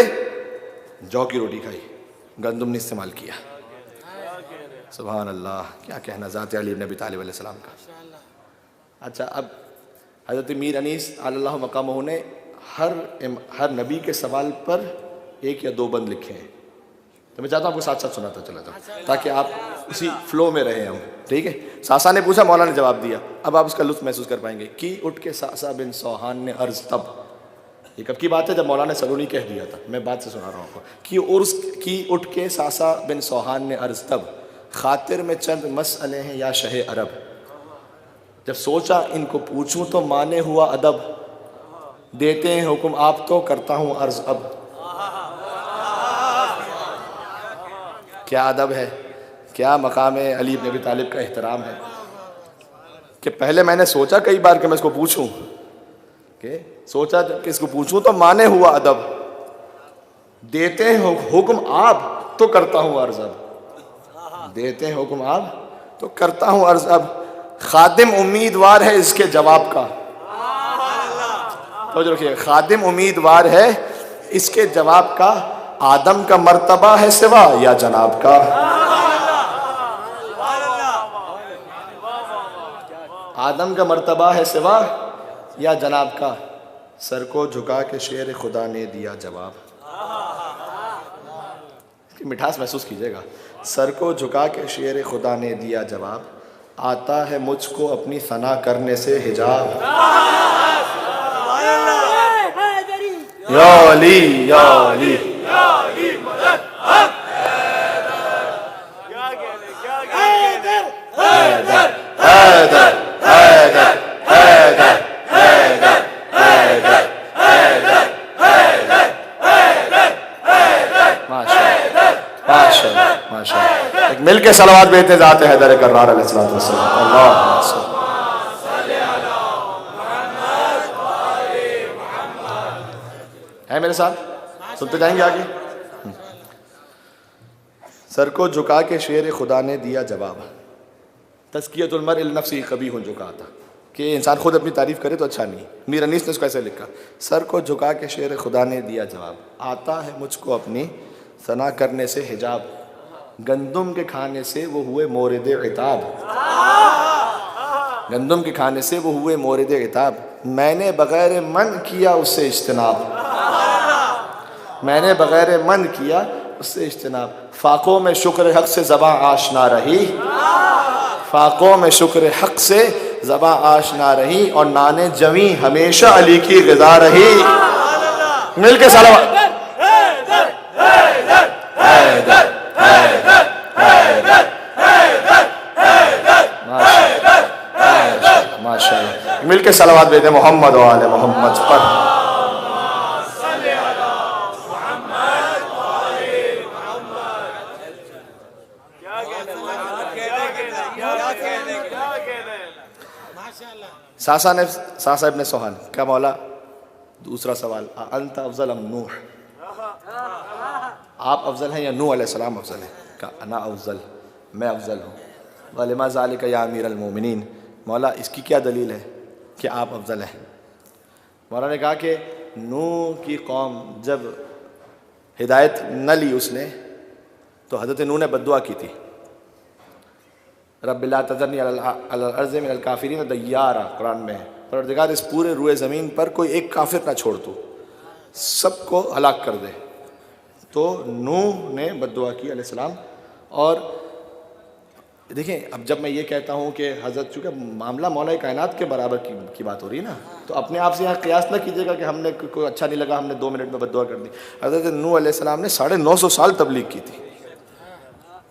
जौ की रोटी खाई, गंदम ने इस्तेमाल किया। सुभान अल्लाह, क्या कहना ज़ात अली इब्न अबी तालिब अलैहिस्सलाम का। अच्छा, अब हज़रत मीर अनीस अल्लाह मकामहू ने हर नबी के सवाल पर एक या दो बंद लिखे हैं, तो मैं चाहता हूँ आपको साथ साथ सुनाता चला जाऊँ ताकि आप उसी फ्लो में रहें हम, ठीक है। सासा ने पूछा, मौला ने जवाब दिया, अब आप उसका लुत्फ़ महसूस कर पाएंगे। कि उठ के सासा बिन सोहान ने अर्ज़, तब ये कब की बात है, जब मौला ने सलूनी कह दिया था, मैं बात से सुना रहा हूँ आपको। कि उठ के सासा बिन सोहान ने अर्ज़, तब खातिर में चंद मसले हैं या शहे अरब, जब सोचा इनको पूछूं तो माने हुआ अदब, देते हैं हुक्म आप तो करता हूँ अर्ज़ अब। क्या अदब है, क्या मकाम अली इब्न अबी तालिब का एहतराम है कि पहले मैंने सोचा कई बार कि मैं इसको पूछूं, कि सोचा कि इसको पूछूं तो माने हुआ अदब, देते हैं हुक्म आप तो करता हूँ अर्ज़ अब, देते हैं हुक्म आप तो करता हूँ अर्ज़ अब। खादिम उम्मीदवार है इसके जवाब का, तो जो रखिए, खादिम उम्मीदवार है इसके जवाब का, आदम का मर्तबा है सिवा या जनाब का। आदम का मर्तबा है सिवा या जनाब का, सर को झुका के शेर खुदा ने दिया जवाब। मिठास महसूस कीजिएगा, सर को झुका के शेर खुदा ने दिया जवाब, आता है मुझको अपनी सना करने से हिजाब। या अली या अली माशाअल्लाह, माशाअल्लाह, माशाअल्लाह। मिल के सलावत भेजते जाते हैं दर कर्रार अलैहिस्सलातु वस्सलाम। अल्लाह है मेरे साथ, सुनते जाएंगे आगे। सर को झुका के शेर खुदा ने दिया जवाब। तज़कियतुल मर्इ लिनफ्सिही कबीह झुका था कि इंसान खुद अपनी तारीफ करे तो अच्छा नहीं। मीर अनीस ने इसको ऐसे लिखा, सर को झुका के शेर खुदा ने दिया जवाब, आता है मुझको अपनी सना करने से हिजाब, गंदुम के खाने से वो हुए मोरिद इताब, गंदुम के खाने से वो हुए मोरिद इताब, मैंने बगैर मन किया उससे इज्तिनाब, मैंने बगैर मन किया उससे इज्तिनाब, फाकों में शुक्र हक से ज़बां आशना रही, फाकों में शुक्र हक से ज़बां आशना रही, और नाने जमी हमेशा अली की ग़िज़ा रही। मिल के सलावत। माशाअल्लाह, मिल के सलावत भेजे मोहम्मद व आले मोहम्मद पर। सासा इब्न सोहान क्या मौला, दूसरा सवाल, अंत अफजल अम नूह, आप अफजल हैं या नूह अलैहिस्सलाम अफजल हैं? का अना अफजल, मैं अफजल हूँ। वलिमा ज़ालिका या अमीर अल-मोमिनीन, मौला इसकी क्या दलील है कि आप अफजल हैं? मौला ने कहा कि नूह की कौम जब हिदायत न ली उसने तो हज़रत नूह ने बद्दुआ की थी, रब्बि ला तज़रनी अलल अर्ज़ि मिनल काफ़िरीन दय्यारा, कुरान में है, परवरदिगार इस पूरे रूए ज़मीन पर कोई एक काफिर ना छोड़ तू, सबको हलाक कर दे। तो नूह ने बद्दुआ की अलैहिस्सलाम। और देखें, अब जब मैं ये कहता हूँ कि हज़रत, चूँकि मामला मौला कायनात के बराबर की बात हो रही है ना, तो अपने आप से यहाँ क़ियास ना कीजिएगा कि हमने कोई अच्छा नहीं लगा हमने 2 मिनट में बद्दुआ कर दी। हज़रत नूह अलैहिस्सलाम ने 950 साल तबलीग की थी,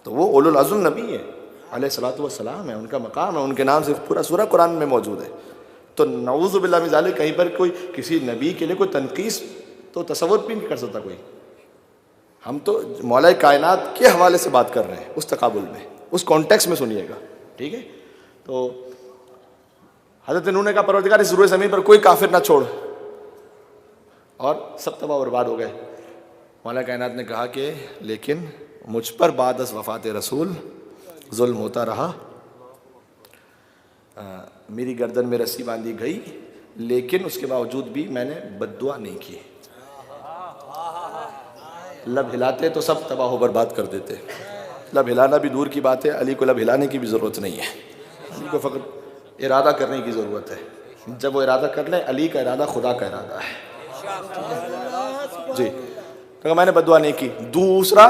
तो वो उलुल अज़्म नबी है, अलैहिस्सलातु वस्सलाम है, उनका मकाम है, उनके नाम से पूरा सूरा कुरान में मौजूद है। तो नऊज़ु बिल्लाहि मिन ज़ालिक कहीं पर कोई किसी नबी के लिए कोई तनकीस तो तसव्वुर भी नहीं कर सकता कोई। हम तो मौला कायनात के हवाले से बात कर रहे हैं, उस तकाबुल में, उस कॉन्टेक्स्ट में सुनिएगा, ठीक है। तो हज़रत नूह ने कहा परवरदिगार इस रूए ज़मीन पर कोई काफिर ना छोड़, और सब तबाह बर्बाद हो गए। मौला कायनात ने कहा कि लेकिन मुझ पर बाद अज़ वफ़ात रसूल जुल्म होता रहा, मेरी गर्दन में रस्सी बांधी गई, लेकिन उसके बावजूद भी मैंने बद्दुआ नहीं की। लब हिलाते तो सब तबाह बर्बाद कर देते, लब हिलाना भी दूर की बात है, अली को लब हिलाने की भी ज़रूरत नहीं है, अली को फ़कत इरादा करने की ज़रूरत है। जब वो इरादा कर ले, अली का इरादा खुदा का इरादा है जी। तो मैंने बद्दुआ नहीं की। दूसरा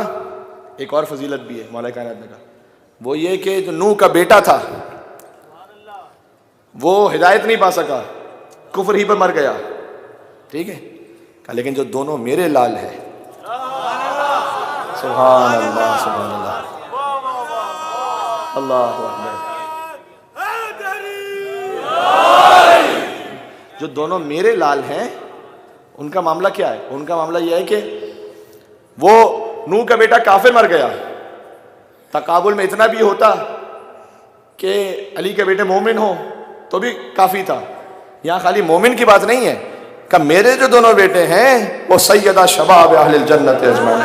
एक और फजीलत भी है मौला कायनात ने कहा, वो ये कि जो नूह का बेटा था वो हिदायत नहीं पा सका, कुफ्र ही पर मर गया, ठीक है। कहा लेकिन जो दोनों मेरे लाल है, सुभान अल्लाह सुभान अल्लाह, अल्लाहु अकबर, जो दोनों मेरे लाल हैं उनका मामला क्या है? उनका मामला यह है कि वो नूह का बेटा काफिर मर गया, तकाबुल में इतना भी होता कि अली के बेटे मोमिन हो तो भी काफ़ी था। यहाँ खाली मोमिन की बात नहीं है, कि मेरे जो दोनों बेटे हैं वो सैयदा शबाब अहलिल जन्नत अजमईन,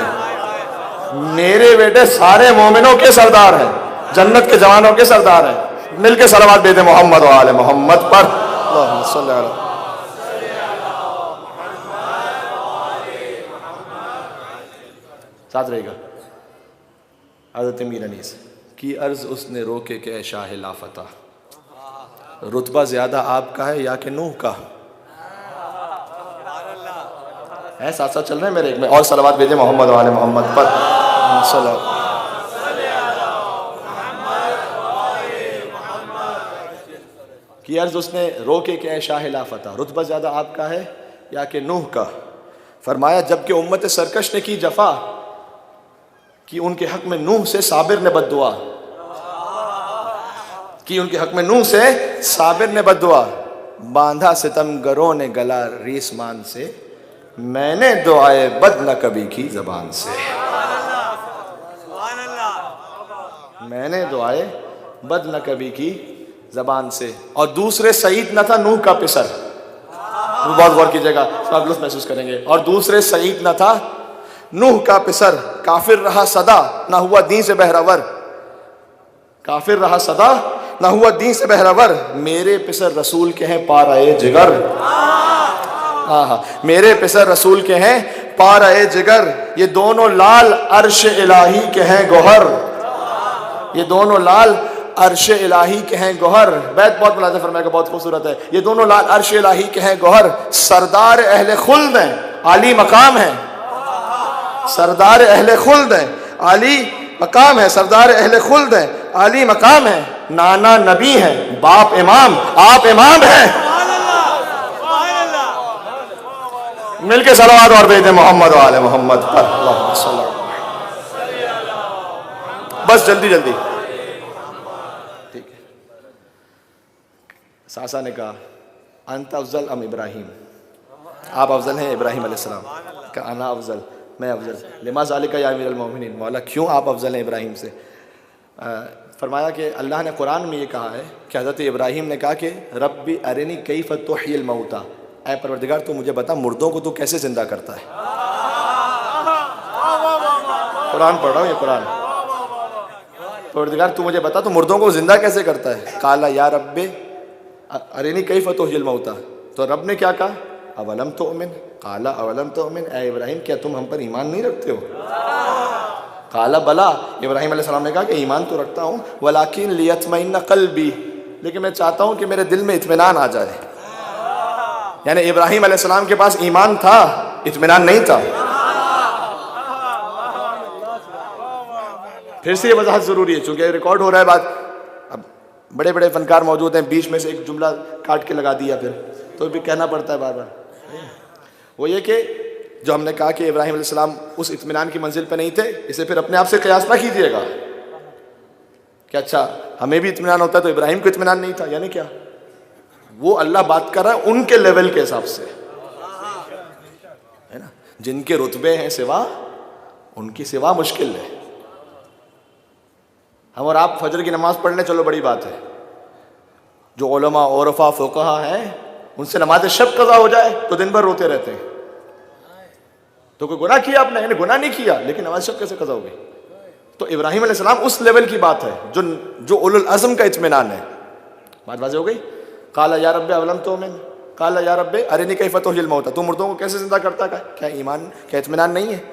मेरे बेटे सारे मोमिनों के सरदार हैं, जन्नत के जवानों के सरदार हैं। मिल के सलावत भेजे मोहम्मद व आले मोहम्मद पर। साथ रहेगा। हज़रत मीर अनीस की अर्ज़ उसने रोके के शाह लाफता, रुतबा ज़्यादा आपका है या कि नूह का है? साथ साथ चल रहे हैं मेरे, एक में और सलावत भेजे मोहम्मद वाले मोहम्मद पर। की अर्ज़ उसने रोके के शाह लाफता, रुतबा ज़्यादा आपका है या कि नूह का? फरमाया जबकि उम्मत सरकश ने की जफा कि उनके हक में नूह से साबिर ने बद्दुआ कि उनके हक में नूह से साबिर ने बद्दुआ, बांधा सितमगरों ने गला रीसमान से, मैंने दुआए बद न कभी की जबान से। मैंने दुआए बद न कभी की ज़बान से। और दूसरे सईद न था नूह का पिसर, वो बहुत गौर कीजिएगा, आप लुत्फ महसूस करेंगे। और दूसरे सईद न था नूह का पिसर, काफिर रहा सदा ना हुआ दीन से बहरावर, काफिर रहा सदा ना हुआ दीन से बहरावर, मेरे पिसर रसूल के हैं पाराए जिगर। मेरे पिसर रसूल के हैं पाराए जिगर, ये दोनों लाल अर्श इलाही के हैं गोहर, ये दोनों लाल अर्श इलाही के हैं गोहर। बैत बहुत मुलाज़ा फरमाएगा, बहुत खूबसूरत है। ये दोनों लाल अर्श इलाही के हैं गोहर, सरदार अहले खुल्द हैं, आली मकाम है, सरदार अहले खुल्द है, आली मकाम है, सरदार अहले खुल्द है, आली मकाम है, नाना नबी है, बाप इमाम, आप इमाम है। मिलके सलावत और भेज दे मोहम्मद वाले मोहम्मद पर, बस जल्दी जल्दी। ठीक है। सासा ने कहा अंत अफजल अम इब्राहिम, आप अफजल हैं इब्राहिम अलैहिस्सलाम का? अना अफजल, मैं अफजल। लिमा ज़ालिका या अमीरुल मोमिनीन, मौला क्यों आप अफजल हैं इब्राहिम से? फरमाया कि अल्लाह ने कुरान में ये कहा है कि हज़रत इब्राहिम ने कहा कि रब्बी अरिनी कैफ़ तुह्यिल मौता, ऐ परवरदिगार तू मुझे बता मुर्दों को तू कैसे जिंदा करता है। कुरान पढ़ रहा हूँ, ये कुरान। परवरदिगार तू मुझे बता तू मुर्दों को जिंदा कैसे करता है। काला या रब्बे अरिनी कैफ़ तुह्यिल मौता, तो रब ने क्या कहा? अवलम तुमिन, काला अवलम तुमिन, ऐ इब्राहिम क्या तुम हम पर ईमान नहीं रखते हो? काला बला, इब्राहिम अलैहिस्सलाम ने कहा कि ईमान तो रखता हूँ, वलाकिन लियतमइन्ना क़ल्बी, लेकिन मैं चाहता हूँ कि मेरे दिल में इत्मीनान आ जाए। यानी इब्राहिम अलैहिस्सलाम के पास ईमान था, इत्मीनान नहीं था। फिर से ये वजाहत जरूरी है चूंकि रिकॉर्ड हो रहा है बात। अब बड़े बड़े फनकार मौजूद हैं, बीच में से एक जुमला काट के लगा दिया फिर तो भी कहना पड़ता है बार बार। वो ये कि जो हमने कहा कि इब्राहिम अलैहिस्सलाम उस इत्मीनान की मंजिल पे नहीं थे, इसे फिर अपने आप से कयास ना कीजिएगा कि अच्छा हमें भी इत्मीनान होता है तो इब्राहिम को इत्मीनान नहीं था। यानी क्या, वो अल्लाह बात कर रहा है उनके लेवल के हिसाब से, है ना। जिनके रुतबे हैं सिवा, उनकी सिवा मुश्किल है। हम और आप फजर की नमाज पढ़ने चलो बड़ी बात है, जो उलमा औरफा फुक़हा हैं उनसे नमाज शब कज़ा हो जाए तो दिन भर रोते रहते हैं। तो कोई गुनाह किया आपने? यानी गुनाह नहीं किया, लेकिन नमाज शब कैसे कज़ा हो गई? तो इब्राहिम अलैहिस्सलाम उस लेवल की बात है जो उलुल अज़्म का इत्मीनान है। बात वाज़ेह हो गई। काला या रब्बे अवलम तुमिन, काला या रब्बे अरिनी कैफ़ तुह्यिल मौता, तू मुर्दों को कैसे जिंदा करता है? क्या ईमान, क्या इत्मीनान नहीं है?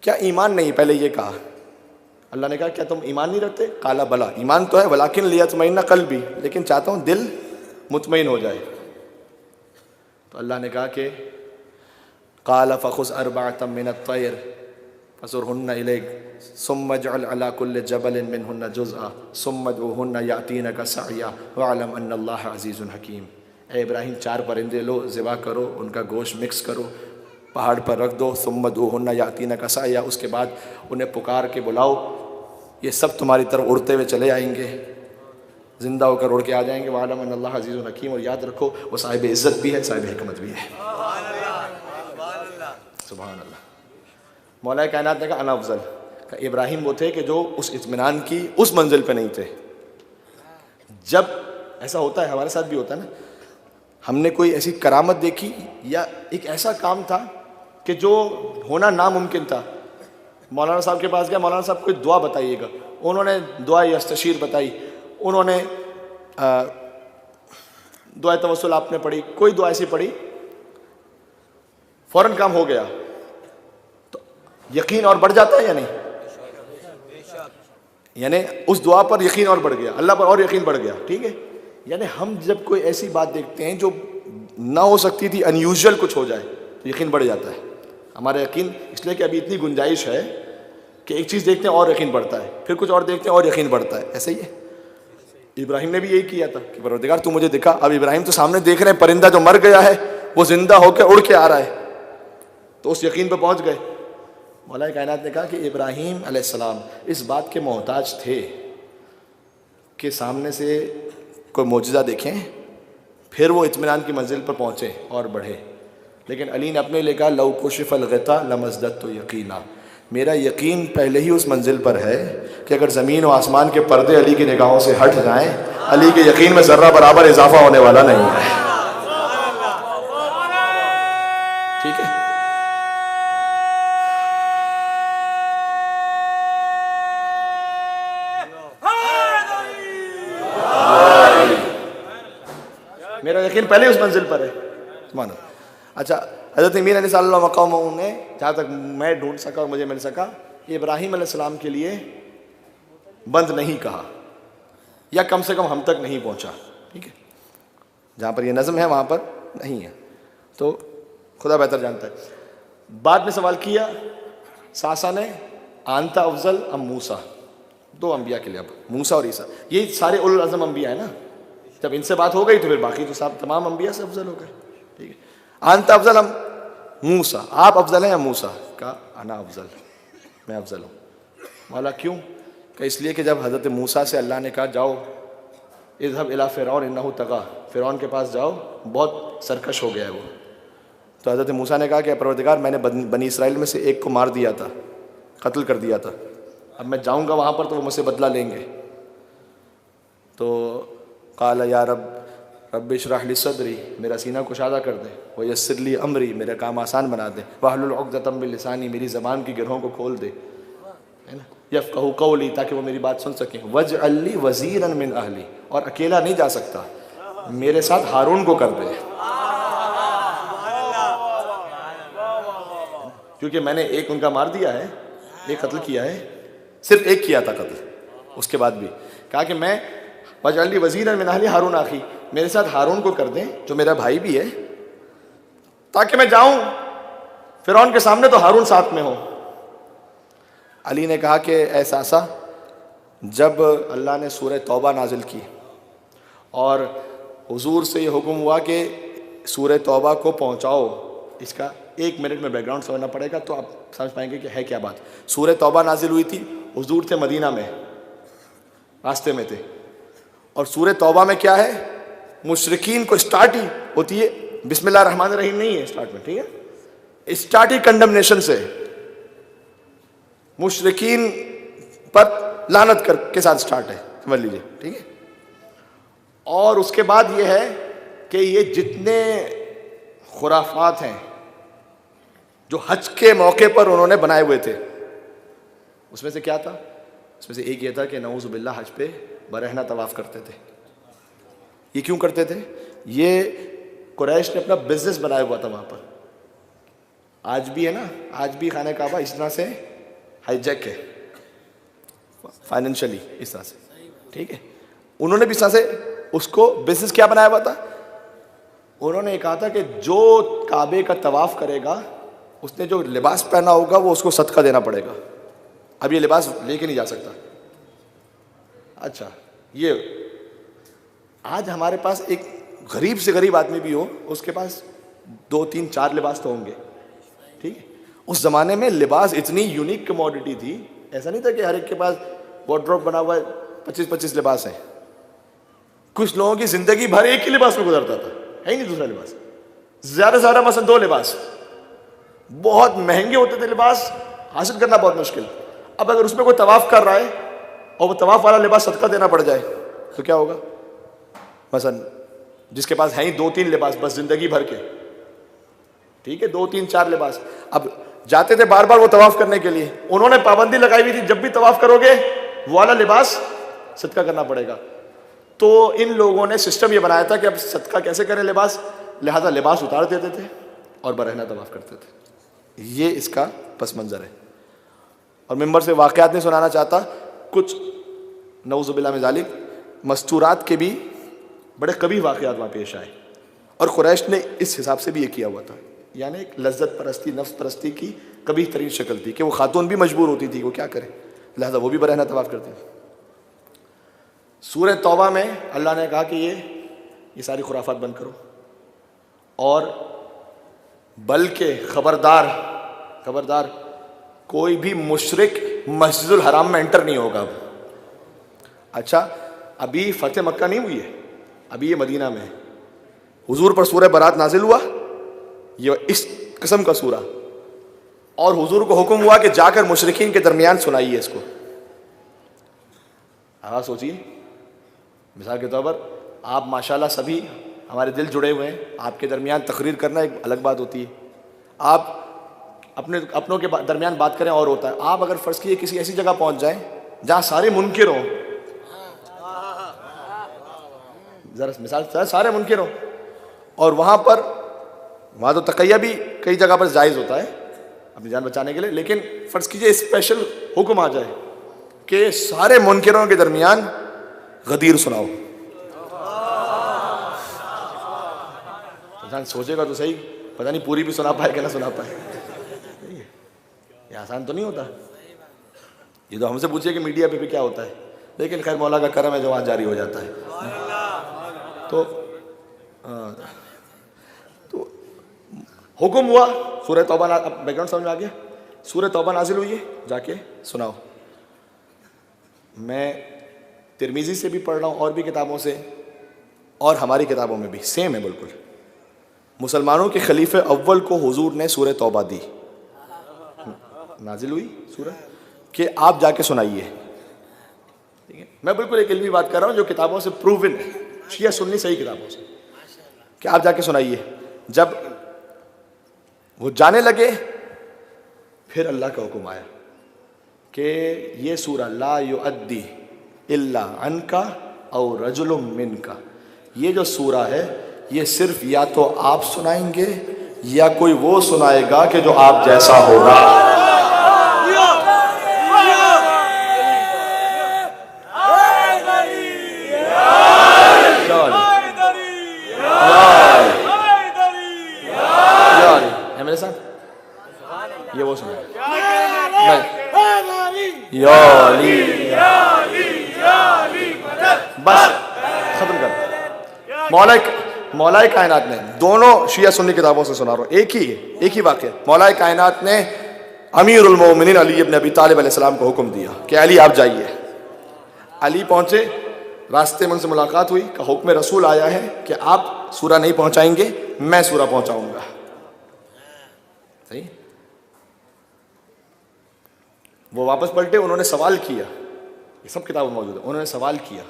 क्या ईमान नहीं? पहले ये कहा, अल्लाह ने कहा क्या तुम ईमान नहीं रखते? काला बला, ईमान तो है, वलाकिन लियतमइन्ना क़ल्बी, लेकिन चाहता हूँ दिल मुतमईन हो जाए। तो अल्लाह ने कहा कि काला फ़ख़ुज़ अर्बअतम मिनत तैर फज़ुरहुन्ना इलैक सुम्मा जअल अला कुल्लि जबलिन मिनहुन्ना जुज़अ सुम्मा दुहुन्ना यातीनका सअया वअलम अन्नल्लाह अज़ीज़ुन हकीम। ए इब्राहिम 4 परिंदे लो, ज़िबा करो, उनका गोश्त मिक्स करो, पहाड़ पर रख दो, सुम्मा दुहुन्ना यातीनका सअया, उसके बाद उन्हें पुकार के बुलाओ, ये सब तुम्हारी तरफ उड़ते हुए चले आएंगे, जिंदा होकर उड़ के आ जाएंगे। वअलम अन्नल्लाह अज़ीज़ुन हकीम, और याद रखो वो साहिब इज़्ज़त भी है, साहिब हिकमत भी है। सुभान अल्लाह। मौला कायनात ने कहा अना अफजल, का इब्राहिम वो थे कि जो उस इत्मीनान की उस मंजिल पे नहीं थे। जब ऐसा होता है, हमारे साथ भी होता है ना, हमने कोई ऐसी करामत देखी या एक ऐसा काम था कि जो होना नामुमकिन था। मौलाना साहब के पास गया, मौलाना साहब कोई दुआ बताइएगा, उन्होंने दुआ यस्तशीर बताई, उन्होंने दुआ तवस्सुल आपने पढ़ी, कोई दुआ ऐसी पढ़ी, फौरन काम हो गया। तो यकीन और बढ़ जाता है या नहीं? यानी उस दुआ पर यकीन और बढ़ गया, अल्लाह पर और यकीन बढ़ गया। ठीक है, यानी हम जब कोई ऐसी बात देखते हैं जो ना हो सकती थी, अनयूजुअल कुछ हो जाए, तो यकीन बढ़ जाता है हमारा यकीन। इसलिए कि अभी इतनी गुंजाइश है कि एक चीज़ देखते हैं और यकीन बढ़ता है, फिर कुछ और देखते हैं और यकीन बढ़ता है। ऐसे ही है, इब्राहिम ने भी यही किया था कि परवरदिगार तू मुझे दिखा। अब इब्राहिम तो सामने देख रहे हैं परिंदा जो मर गया है वो जिंदा होकर उड़ के आ रहा है, तो उस यकीन पर पहुंच गए। मौला कायनात ने कहा कि इब्राहिम अलैहिस्सलाम इस बात के मोहताज थे कि सामने से कोई मोजज़ा देखें, फिर वो इत्मीनान की मंजिल पर पहुँचे और बढ़े। लेकिन अली ने अपने लिए कहा लौ कुशिफ़ल ग़िता लमज़ददतु यक़ीना, मेरा यकीन पहले ही उस मंजिल पर है कि अगर ज़मीन और आसमान के पर्दे अली की निगाहों से हट जाएं, अली के यकीन में ज़र्रा बराबर इजाफा होने वाला नहीं है। ठीक है, मेरा यकीन पहले उस मंजिल पर है, मानो। अच्छा, हज़रत मीर अलैहिस्सलाम मक़ाम ने, जहाँ तक मैं ढूंढ सका और मुझे मिल सका, इब्राहीम अलैहिस्सलाम के लिए बंद नहीं कहा, या कम से कम हम तक नहीं पहुँचा। ठीक है, जहाँ पर ये नज़म है वहाँ पर नहीं है, तो खुदा बेहतर जानता है। बाद में सवाल किया सासा ने, आंता अफजल अम मूसा, दो अम्बिया के लिए, अब मूसा और ईसा, ये सारे उल अज़म अम्बिया है ना। जब इनसे बात हो गई तो फिर बाकी तो सब तमाम अम्बिया से अफजल हो गए। ठीक है, आंता अफजल अम मूसा, आप अफजल हैं या मूसा? कहा अना अफजल, मैं अफजल हूँ। मौला क्यों? कहा इसलिए कि जब हज़रत मूसा से अल्लाह ने कहा जाओ इज़हब इला फ़िरऔन इन्नहु तग़ा, फ़िरऔन के पास जाओ, बहुत सरकश हो गया है वो। तो हज़रत मूसा ने कहा कि परवरदिगार, मैंने बनी इसराइल में से एक को मार दिया था, कत्ल कर दिया था, अब मैं जाऊँगा वहाँ पर तो वो मुझसे बदला लेंगे। तो क़ाल या रब्बि इश्रह ली सदरी, मेरा सीना कुशादा कर दे, व यस्सिर ली अमरी, मेरा काम आसान बना दे, वहलुल उक़दतम मिन लिसानी, मेरी ज़बान की गिरहों को खोल दे, है ना, यफ़क़हू क़ौली, ताकि वो मेरी बात सुन सकें, वजअल ली वज़ीरन मिन अहली, और अकेला नहीं जा सकता, मेरे साथ हारून को कर दे, क्योंकि मैंने एक उनका मार दिया है, एक कत्ल किया है, सिर्फ एक किया था कत्ल, उसके बाद भी कहा कि मैं वजअल ली वज़ीरन मिन अहली हारून आखी, मेरे साथ हारून को कर दें जो मेरा भाई भी है, ताकि मैं जाऊं फ़िरऔन के सामने तो हारून साथ में हो। अली ने कहा कि ऐसा जब अल्लाह ने सूरह तौबा नाजिल की और हुजूर से ये हुक्म हुआ कि सूरह तौबा को पहुंचाओ, इसका 1 मिनट में बैकग्राउंड समझना पड़ेगा तो आप समझ पाएंगे कि है क्या बात। सूरह तौबा नाजिल हुई थी, हुजूर थे मदीना में, रास्ते में थे, और सूरह तौबा में क्या है, मुशरिकीन को स्टार्ट ही होती है बिस्मिल्लाह रहमान रहीम नहीं है स्टार्ट में। ठीक है, स्टार्ट ही कंडमनेशन से, मुशरिकीन पर लानत कर के साथ स्टार्ट है, समझ लीजिए। ठीक है, और उसके बाद ये है कि ये जितने खुराफात हैं जो हज के मौके पर उन्होंने बनाए हुए थे, उसमें से क्या था? उसमें से एक ये था कि नऊज़ु बिल्लाह हज पे बरहना तवाफ़ करते थे। ये क्यों करते थे? ये कुरैश ने अपना बिजनेस बनाया हुआ था वहाँ पर। आज भी है ना, आज भी खाने काबा इस तरह से हाईजैक है फाइनेंशियली, इस तरह से। ठीक है, उन्होंने भी इस तरह से उसको बिजनेस क्या बनाया हुआ था? उन्होंने कहा था कि जो काबे का तवाफ़ करेगा उसने जो लिबास पहना होगा वो उसको सदका देना पड़ेगा। अब ये लिबास लेके नहीं जा सकता। अच्छा, ये आज हमारे पास एक गरीब से गरीब आदमी भी हो, उसके पास 2, 3, 4 लिबास तो होंगे। ठीक है, उस ज़माने में लिबास इतनी यूनिक कमोडिटी थी, ऐसा नहीं था कि हर एक के पास वार्डरोब बना हुआ है, 25-25 लिबास हैं। कुछ लोगों की ज़िंदगी भर एक ही लिबास में गुजरता था, है ही नहीं दूसरा लिबास। ज़्यादा से ज़्यादा मसलन 2 लिबास, बहुत महंगे होते थे लिबास, हासिल करना बहुत मुश्किल। अब अगर उसमें कोई तवाफ़ कर रहा है और वो तवाफ़ वाला लिबास सदका देना पड़ जाए तो क्या होगा? मसलन जिसके पास है ही 2-3 लिबास बस ज़िंदगी भर के, ठीक है, 2-3, 4 लिबास, अब जाते थे बार बार वो तवाफ़ करने के लिए, उन्होंने पाबंदी लगाई हुई थी जब भी तवाफ़ करोगे वो वाला लिबास सदका करना पड़ेगा। तो इन लोगों ने सिस्टम ये बनाया था कि अब सदका कैसे करें लिबास, लिहाजा लिबास उतार देते थे और बरहना तवाफ़ करते थे। ये इसका पस मंज़र है। और मिंबर से वाक़यात नहीं सुनाना चाहता, कुछ नऊज़ु बिल्लाह मिन ज़ालिक मस्तूरात के भी बड़े कभी वाक़यात वहाँ पेश आए, और कुरैश ने इस हिसाब से भी ये किया हुआ था। यानी एक लज्जत परस्ती, नफ्स परस्ती की कभी तरीन शक्ल थी कि वो खातून भी मजबूर होती थी, वो क्या करे, लिहाजा वो भी बरहना तवाफ़ करती थी। सूरह तौबा में अल्लाह ने कहा कि ये सारी खुराफात बंद करो, और बल्कि खबरदार कोई भी मुशरिक मस्जिदुल हराम में एंटर नहीं होगा। अच्छा, अभी फतेह मक्का नहीं हुई है, अभी ये मदीना में है। हुजूर पर सूरह बरात नाजिल हुआ, ये इस किस्म का सूरा, और हुजूर को हुक्म हुआ कि जाकर मुशरिकीन के दरमियान सुनाइए इसको। हाँ सोचिए, मिसाल के तौर पर आप माशाल्लाह सभी हमारे दिल जुड़े हुए हैं, आपके दरमियान तकरीर करना एक अलग बात होती है, आप अपनों के दरमियान बात करें और होता है। आप अगर फ़र्ज़ कीजिए किसी ऐसी जगह पहुंच जाएं जहां सारे मुनकिर हों, ज़रा मिसाल सारे मुनकिर हों, और वहाँ तो तकैया भी कई जगह पर जायज़ होता है अपनी जान बचाने के लिए, लेकिन फ़र्ज़ कीजिए स्पेशल हुक्म आ जाए कि सारे मुनकिरों के दरमियान गदीर सुनाओ। इंसान सोचेगा तो सही, पता नहीं पूरी भी सुना पाए कि ना सुना पाए। ये आसान तो नहीं होता। ये तो हमसे पूछिए कि मीडिया पे भी क्या होता है, लेकिन खैर मौला का करम है जो वहाँ जारी हो जाता है। तो हुक्म हुआ, सूरह तौबा, बैकग्राउंड समझ में आ गया, सूरह तौबा नाजिल हुई है, जाके सुनाओ। मैं तिरमिज़ी से भी पढ़ रहा हूँ और भी किताबों से, और हमारी किताबों में भी सेम है बिल्कुल। मुसलमानों के खलीफे अव्वल को हुजूर ने सूरह तौबा दी, नाजिल हुई सूरह, कि आप जाके सुनाइए। ठीक है, मैं बिल्कुल एक इल्मी बात कर रहा हूँ जो किताबों से प्रूवन है, शिया सुन्नी सही किताबों से, कि आप जाके सुनाइए। जब वो जाने लगे फिर अल्लाह का हुक्म आया कि ये सूरह ला युअद्दी इल्ला अनका और रजुलुम मिनका, ये जो सूरह है ये सिर्फ या तो आप सुनाएंगे या कोई वो सुनाएगा कि जो आप जैसा होगा। मेरे साथ ये वो सुना बस खत्म कर। मौलाए कायनात ने, दोनों शिया सुन्नी किताबों से सुना रहा हूँ, एक ही वाक़या। मौलाए कायनात ने अमीरुल मोमिनीन अली इब्न अबी तालिब अलैहिस्सलाम को हुक्म दिया कि अली आप जाइए। अली पहुँचे, रास्ते में उनसे मुलाकात हुई, का हुक्म रसूल आया है कि आप सूरा नहीं पहुँचाएंगे, मैं सूरा पहुँचाऊँगा। सही, वो वापस पलटे, उन्होंने सवाल किया, ये सब किताबों में मौजूद है, उन्होंने सवाल किया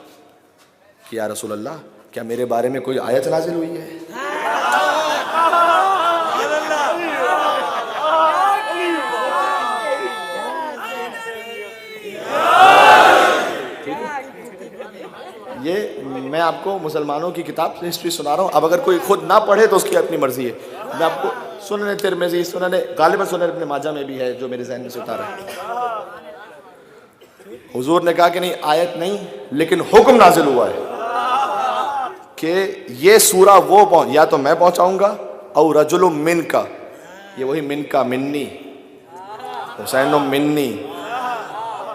कि या रसूल अल्लाह, क्या मेरे बारे में कोई आयत नाजिल हुई है? ये मैं आपको मुसलमानों की किताब से हिस्ट्री सुना रहा हूँ। अब अगर कोई खुद ना पढ़े तो उसकी अपनी मर्जी है। मैं आपको सुनने तिरमिज़ी, सुनने गालिबन सुनने अपने माजा में भी है जो मेरे जहन में से उतारा है। हुजूर ने कहा कि नहीं, आयत नहीं, लेकिन हुक्म नाजिल हुआ है कि ये सूरा वो या तो मैं पहुंचाऊंगा और रजुलुम मिनका, ये वही मिनका, मिन्नी, हुसैन मिन्नी,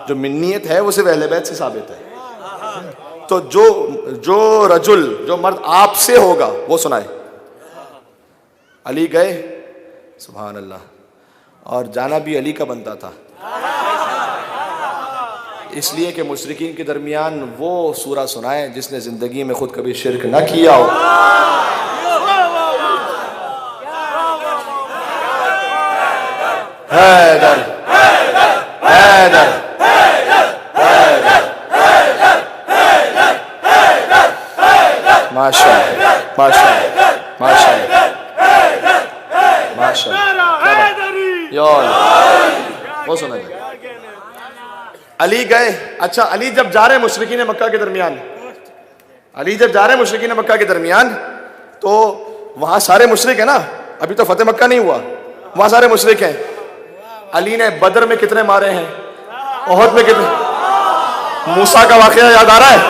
जो मिन्नीयत है वो सिर्फ अहले बैत से साबित है। तो जो रजुल, जो मर्द आपसे होगा वो सुनाए। अली गए, सुभान अल्लाह, और जाना भी अली का बनता था, इसलिए कि मुशरिकीन के दरमियान वो सूरा सुनाए जिसने जिंदगी में खुद कभी शिरक ना किया हो। हैदर हैदर माशाअल्लाह माशाअल्लाह माशाअल्लाह माशाअल्लाह, वो सुना जाए। अली गए, अच्छा अली जब जा रहे हैं मुशरिकीन मक्का के दरमियान, अली जब जा रहे हैं मुशरिकीन मक्का के दरमियान, तो वहां सारे मुशरिक है ना, अभी तो फतेह मक्का नहीं हुआ, वहां सारे मुशरिक हैं। अली ने बदर में कितने मारे हैं, ओहद में कितने, मूसा का वाकया याद आ रहा है?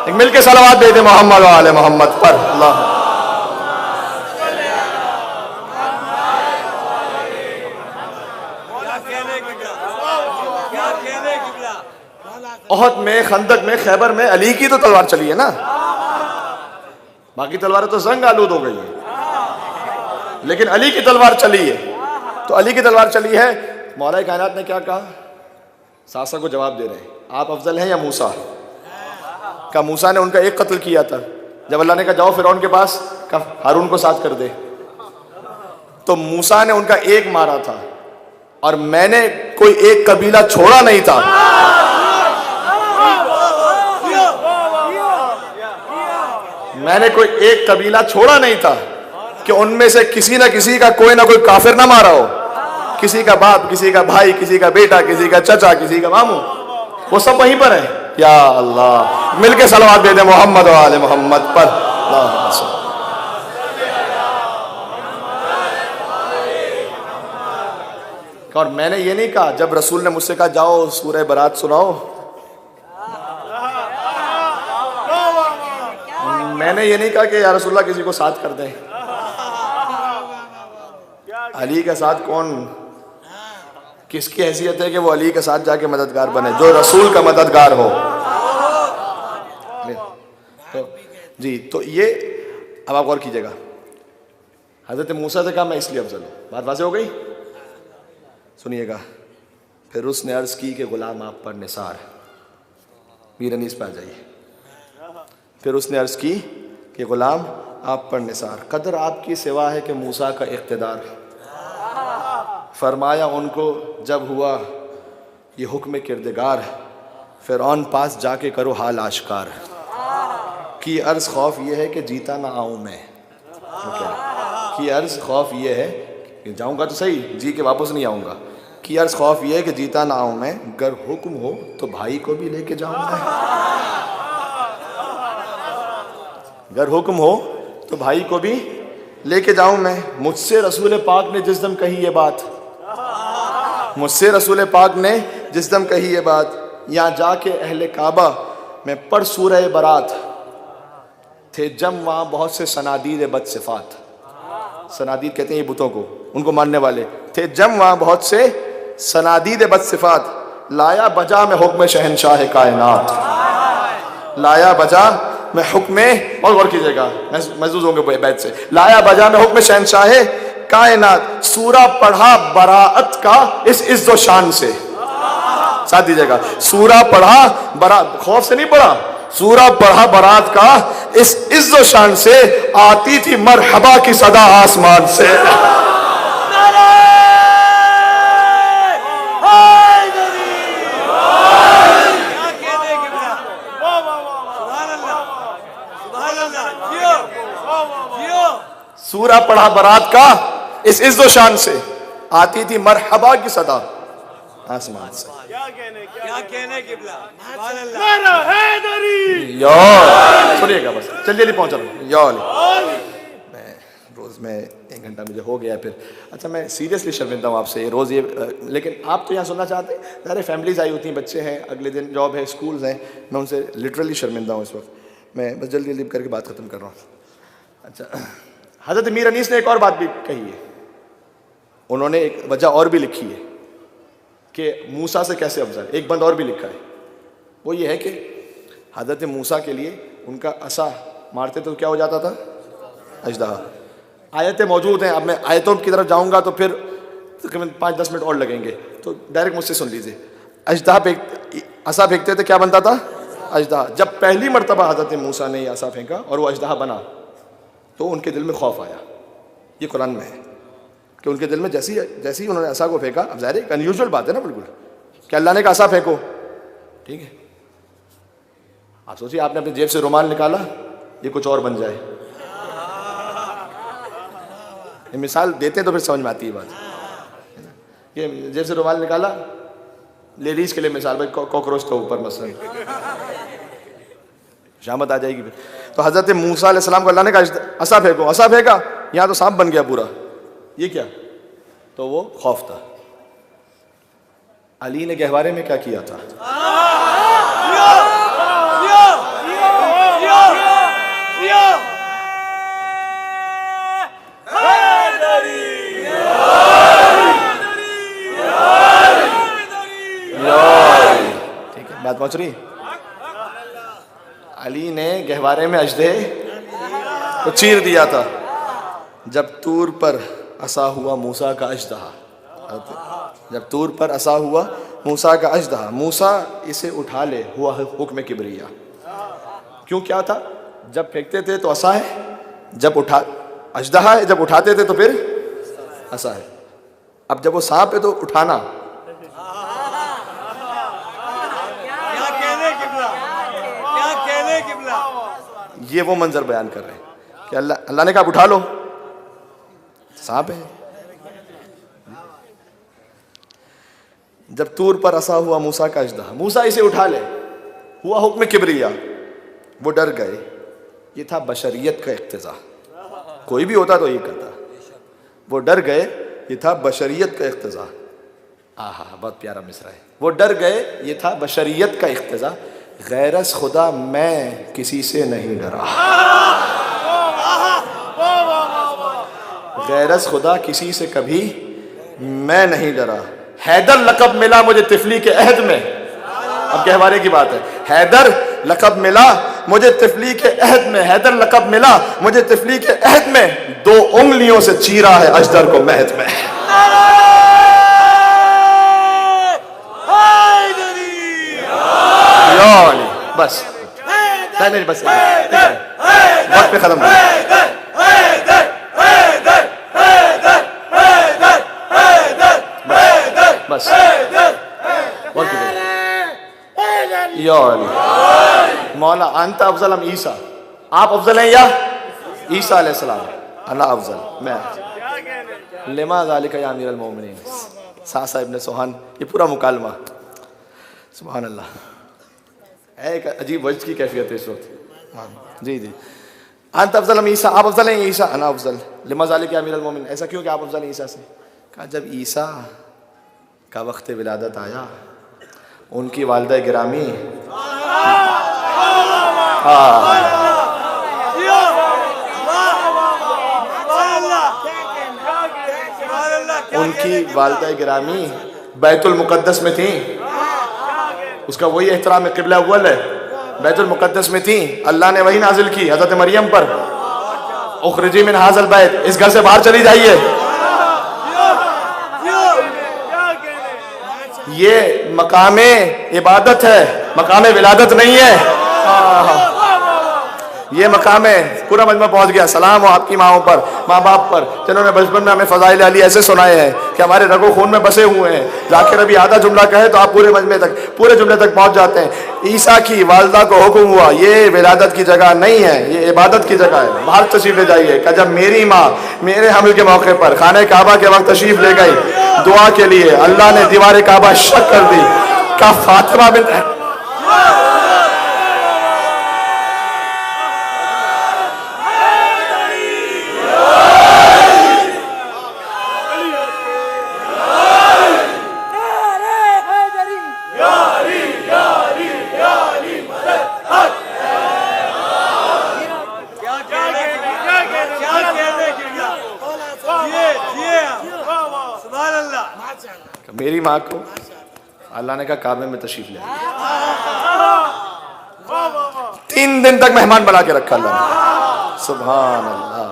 एक मिलके सलावत दे दे मोहम्मद वाले मोहम्मद पर। अल्लाह ओहद में, खंदक में, खैबर में अली की तो तलवार चली है ना, बाकी तलवारें तो जंग आलूद हो गई है, लेकिन अली की तलवार चली है। तो अली की तलवार चली है। मौला कायनात ने क्या कहा? सासा को जवाब दे रहे हैं, आप अफजल हैं या मूसा? का मूसा ने उनका एक कत्ल किया था, जब अल्लाह ने कहा जाओ फिरौन के पास, कहा हारून को साथ कर दे, तो मूसा ने उनका एक मारा था और मैंने कोई एक कबीला छोड़ा नहीं था। मैंने कोई एक कबीला छोड़ा नहीं था कि उनमें से किसी ना किसी का कोई ना कोई काफिर ना मारा हो। किसी का बाप, किसी का भाई, किसी का बेटा, किसी का चचा, किसी का मामू, वो सब वहीं पर है। या अल्लाह, मिलके सलावत दे दे मोहम्मद व आले मोहम्मद पर। और मैंने ये नहीं कहा, जब रसूल ने मुझसे कहा जाओ सूरह बरात सुनाओ, मैंने ये नहीं कहा कि या रसूलल्लाह किसी को साथ कर दें। अली का साथ कौन, किसकी हैसियत है कि वो अली के साथ जाके मददगार बने, जो रसूल का मददगार हो। तो जी, तो ये अब आप गौर कीजिएगा, हजरत मूसा से कहा मैं इसलिए अफजल हूँ। बात वाज़ेह हो गई, सुनिएगा। फिर उसने अर्ज की कि गुलाम आप पर निसार, मीर अनीस पे आ जाइए। फिर उसने अर्ज की कि गुलाम आप पर निसार, कदर आपकी सिवा है कि मूसा का इख्तिदार। फरमाया उनको जब हुआ ये हुक्म किरदगार, फ़िरौन पास जाके करो हाल आश्कार। की अर्ज़ खौफ ये है कि जीता ना आऊँ मैं, की अर्ज़ खौफ ये है कि जाऊँगा तो सही, जी के वापस नहीं आऊँगा। की अर्ज़ खौफ ये है कि जीता ना आऊँ मैं, अगर हुक्म हो तो भाई को भी लेके जाऊँगा। अगर हुक्म हो तो भाई को भी लेके जाऊं मैं। मुझसे रसूल पाक ने जिस दम कही ये बात, मुझसे रसूल पाक ने जिस दम कही ये बात, यहाँ जाके अहले काबा में पढ़ सूरह बरात, थे जम वहाँ बहुत से सनादीद बदसिफात। सनादीद कहते हैं ये बुतों को, उनको मानने वाले। थे जम वहाँ बहुत से सनादीद बदसिफात, लाया बजा में हुक्म शहनशाह कायनात। लाया बजा मैं हुक्म, और गौर कीजिएगा महसूस होंगे बैत से, लाया बजा में हुक्म शहनशाह कायनात। सूरा पढ़ा बराअत का इस इज्जो शान से, साथ दीजिएगा, सूरा पढ़ा बरात, खौफ से नहीं पढ़ा, सूरा पढ़ा बरात का इस इज्जो शान से, आती थी मरहबा की सदा आसमान से। सूरा पढ़ा बरात का इस इज्जो शान से, आती थी मरहबा की सदा आसमान से। क्या कहने किबला, सुनिएगा बस, जल्दी पहुंच रहा हूँ। मैं रोज में 1 घंटा मुझे हो गया फिर। अच्छा, मैं सीरियसली शर्मिंदा हूँ आपसे रोज़ ये, लेकिन आप तो यहाँ सुनना चाहते हैं। सारे फैमिलीज आई होती हैं, बच्चे हैं, अगले दिन जॉब है, स्कूल्स हैं, मैं उनसे लिटरली शर्मिंदा हूँ इस वक्त। मैं बस जल्दी जल्दी करके बात ख़त्म कर रहा हूँ। अच्छा, हज़रत मीर अनीस ने एक और बात भी कही है, उन्होंने एक वजह और भी लिखी है कि मूसा से कैसे अफजल। एक बंद और भी लिखा है, वो ये है कि हज़रत मूसा के लिए उनका असा मारते तो क्या हो जाता था, अजदहा। आयतें मौजूद हैं, अब मैं आयतों की तरफ जाऊंगा तो फिर तकरीबन 5-10 मिनट और लगेंगे, तो डायरेक्ट मुझसे सुन लीजिए। अजदहा असा फेंकते थे, क्या बनता था, अजदहा। जब पहली मरतबा हज़रत मूसा ने असा फेंका और वो अजदहा बना, तो उनके दिल में खौफ आया। ये कुरान में है कि उनके दिल में जैसी ही उन्होंने असा को फेंका, अब ज़ाहिर एक अनयूजुअल बात है ना, बिल्कुल कि अल्लाह ने कहा असा फेंको, ठीक है। आप सोचिए, आपने अपनी जेब से रुमाल निकाला, ये कुछ और बन जाए। ये मिसाल देते तो फिर समझ में आती है बात, है ना। ये जेब से रुमाल निकाला, लेडीज़ के लिए मिसाल, भाई कॉकरोच तो ऊपर मसलन, शामत आ जाएगी फिर। तो हज़रत मूसा अलैहिस्सलाम को अल्लाह ने कहा असा फेंको, असा फेंका, यहाँ तो सांप बन गया पूरा, ये क्या, तो वो खौफ था। अली ने गहवारे में क्या किया था, ठीक है, बात पहुंच रही। अली ने गहवारे में अजदे को चीर दिया था जब तूर पर असा हुआ मूसा का अजदहा। जब तूर पर असा हुआ मूसा का अजदहा, मूसा इसे उठा ले, हुआ हुक्म किबरिया। क्यों, क्या था, जब फेंकते थे तो असा है, जब अजदहा है, जब उठाते थे तो फिर असा है। अब जब वो सांप है तो उठाना। क्या कहने किबला, क्या कहने किबला। ये वो मंजर बयान कर रहे हैं कि अल्लाह ने कहा उठा लो, सांप है। जब तूर पर असा हुआ मूसा का अजदहा, मूसा इसे उठा ले, हुआ हुक्म किबरिया, वो डर गए। ये था बशरियत का इक्तिजा, कोई भी होता तो ये करता। वो डर गए, ये था बशरियत का इक्तिजा। आहा, बहुत प्यारा मिसरा है। वो डर गए, ये था बशरियत का इक्तिजा। गैरस खुदा मैं किसी से नहीं डरा, गैरस खुदा किसी से कभी मैं नहीं डरा। हैदर लक़ब मिला मुझे तिफली के अहद में, अब कहवारे की बात है। हैदर लक़ब मिला मुझे तिफली के अहद में, हैदर लक़ब मिला मुझे तिफली के अहद में, 2 उंगलियों से चीरा है अजदर को महद में। बस नहीं, बस वक्त पे खत्म। बस मौला अंत अफजल हम ईसा, आप अफजल हैं या ईसा अलैहिस्सलाम? अना अफजल, मैं। लिमा ज़ालिका या अमीरुल मोमिनीन, सासा इब्न सोहान। ये पूरा मुकालमा, सुभान अल्लाह। एक अजीब वजह की कैफियत है इस वक्त। हाँ जी जी। अंत अफजल हम ईसा, आप अफजल हैं ईसा? अना अफजल। लिमा ज़ालिका या अमीरुल मोमिनीन, ऐसा क्यों कि आप अफजल हैं ईसा से? कहा जब ईसा का वक्त विलादत आया, उनकी वालिदा गिरामी उनकी वालिदा गिरामी बैतुल मुक़द्दस में थी। उसका वही एहतराम है, क़िबला अव्वल है, बैतुल मुक़द्दस में थी। अल्लाह ने वही नाजिल की हज़रत मरियम पर, उखरिजी मिन हाज़िल बैत, इस घर से बाहर चली जाइए। ये मकामे इबादत है, मकामे विलादत नहीं है। ये मकामे पूरा मजमा पहुंच गया। सलाम हो आपकी माओं पर, माँ बाप पर, जिन्होंने बचपन में हमें फ़ज़ाइल अली ऐसे सुनाए हैं कि हमारे रगो खून में बसे हुए हैं। जाकिर अभी आधा जुमला कहे तो आप पूरे मजमे तक, पूरे जुमले तक पहुंच जाते हैं। ईसा की वालिदा को हुक्म हुआ, ये विलादत की जगह नहीं है, ये इबादत की जगह है, बाहर तशरीफ ले जाइए। कि जब मेरी माँ मेरे हमल के मौके पर खाने काबा के वक्त तशरीफ ले गई दुआ के लिए, अल्लाह ने दीवार काबा शक कर दी। का फातिमा बिन मेरी माँ को अल्लाह ने कहा काबे में तशरीफ ले। 3 दिन तक मेहमान बना के रखा अल्लाह ने, सुभान अल्लाह।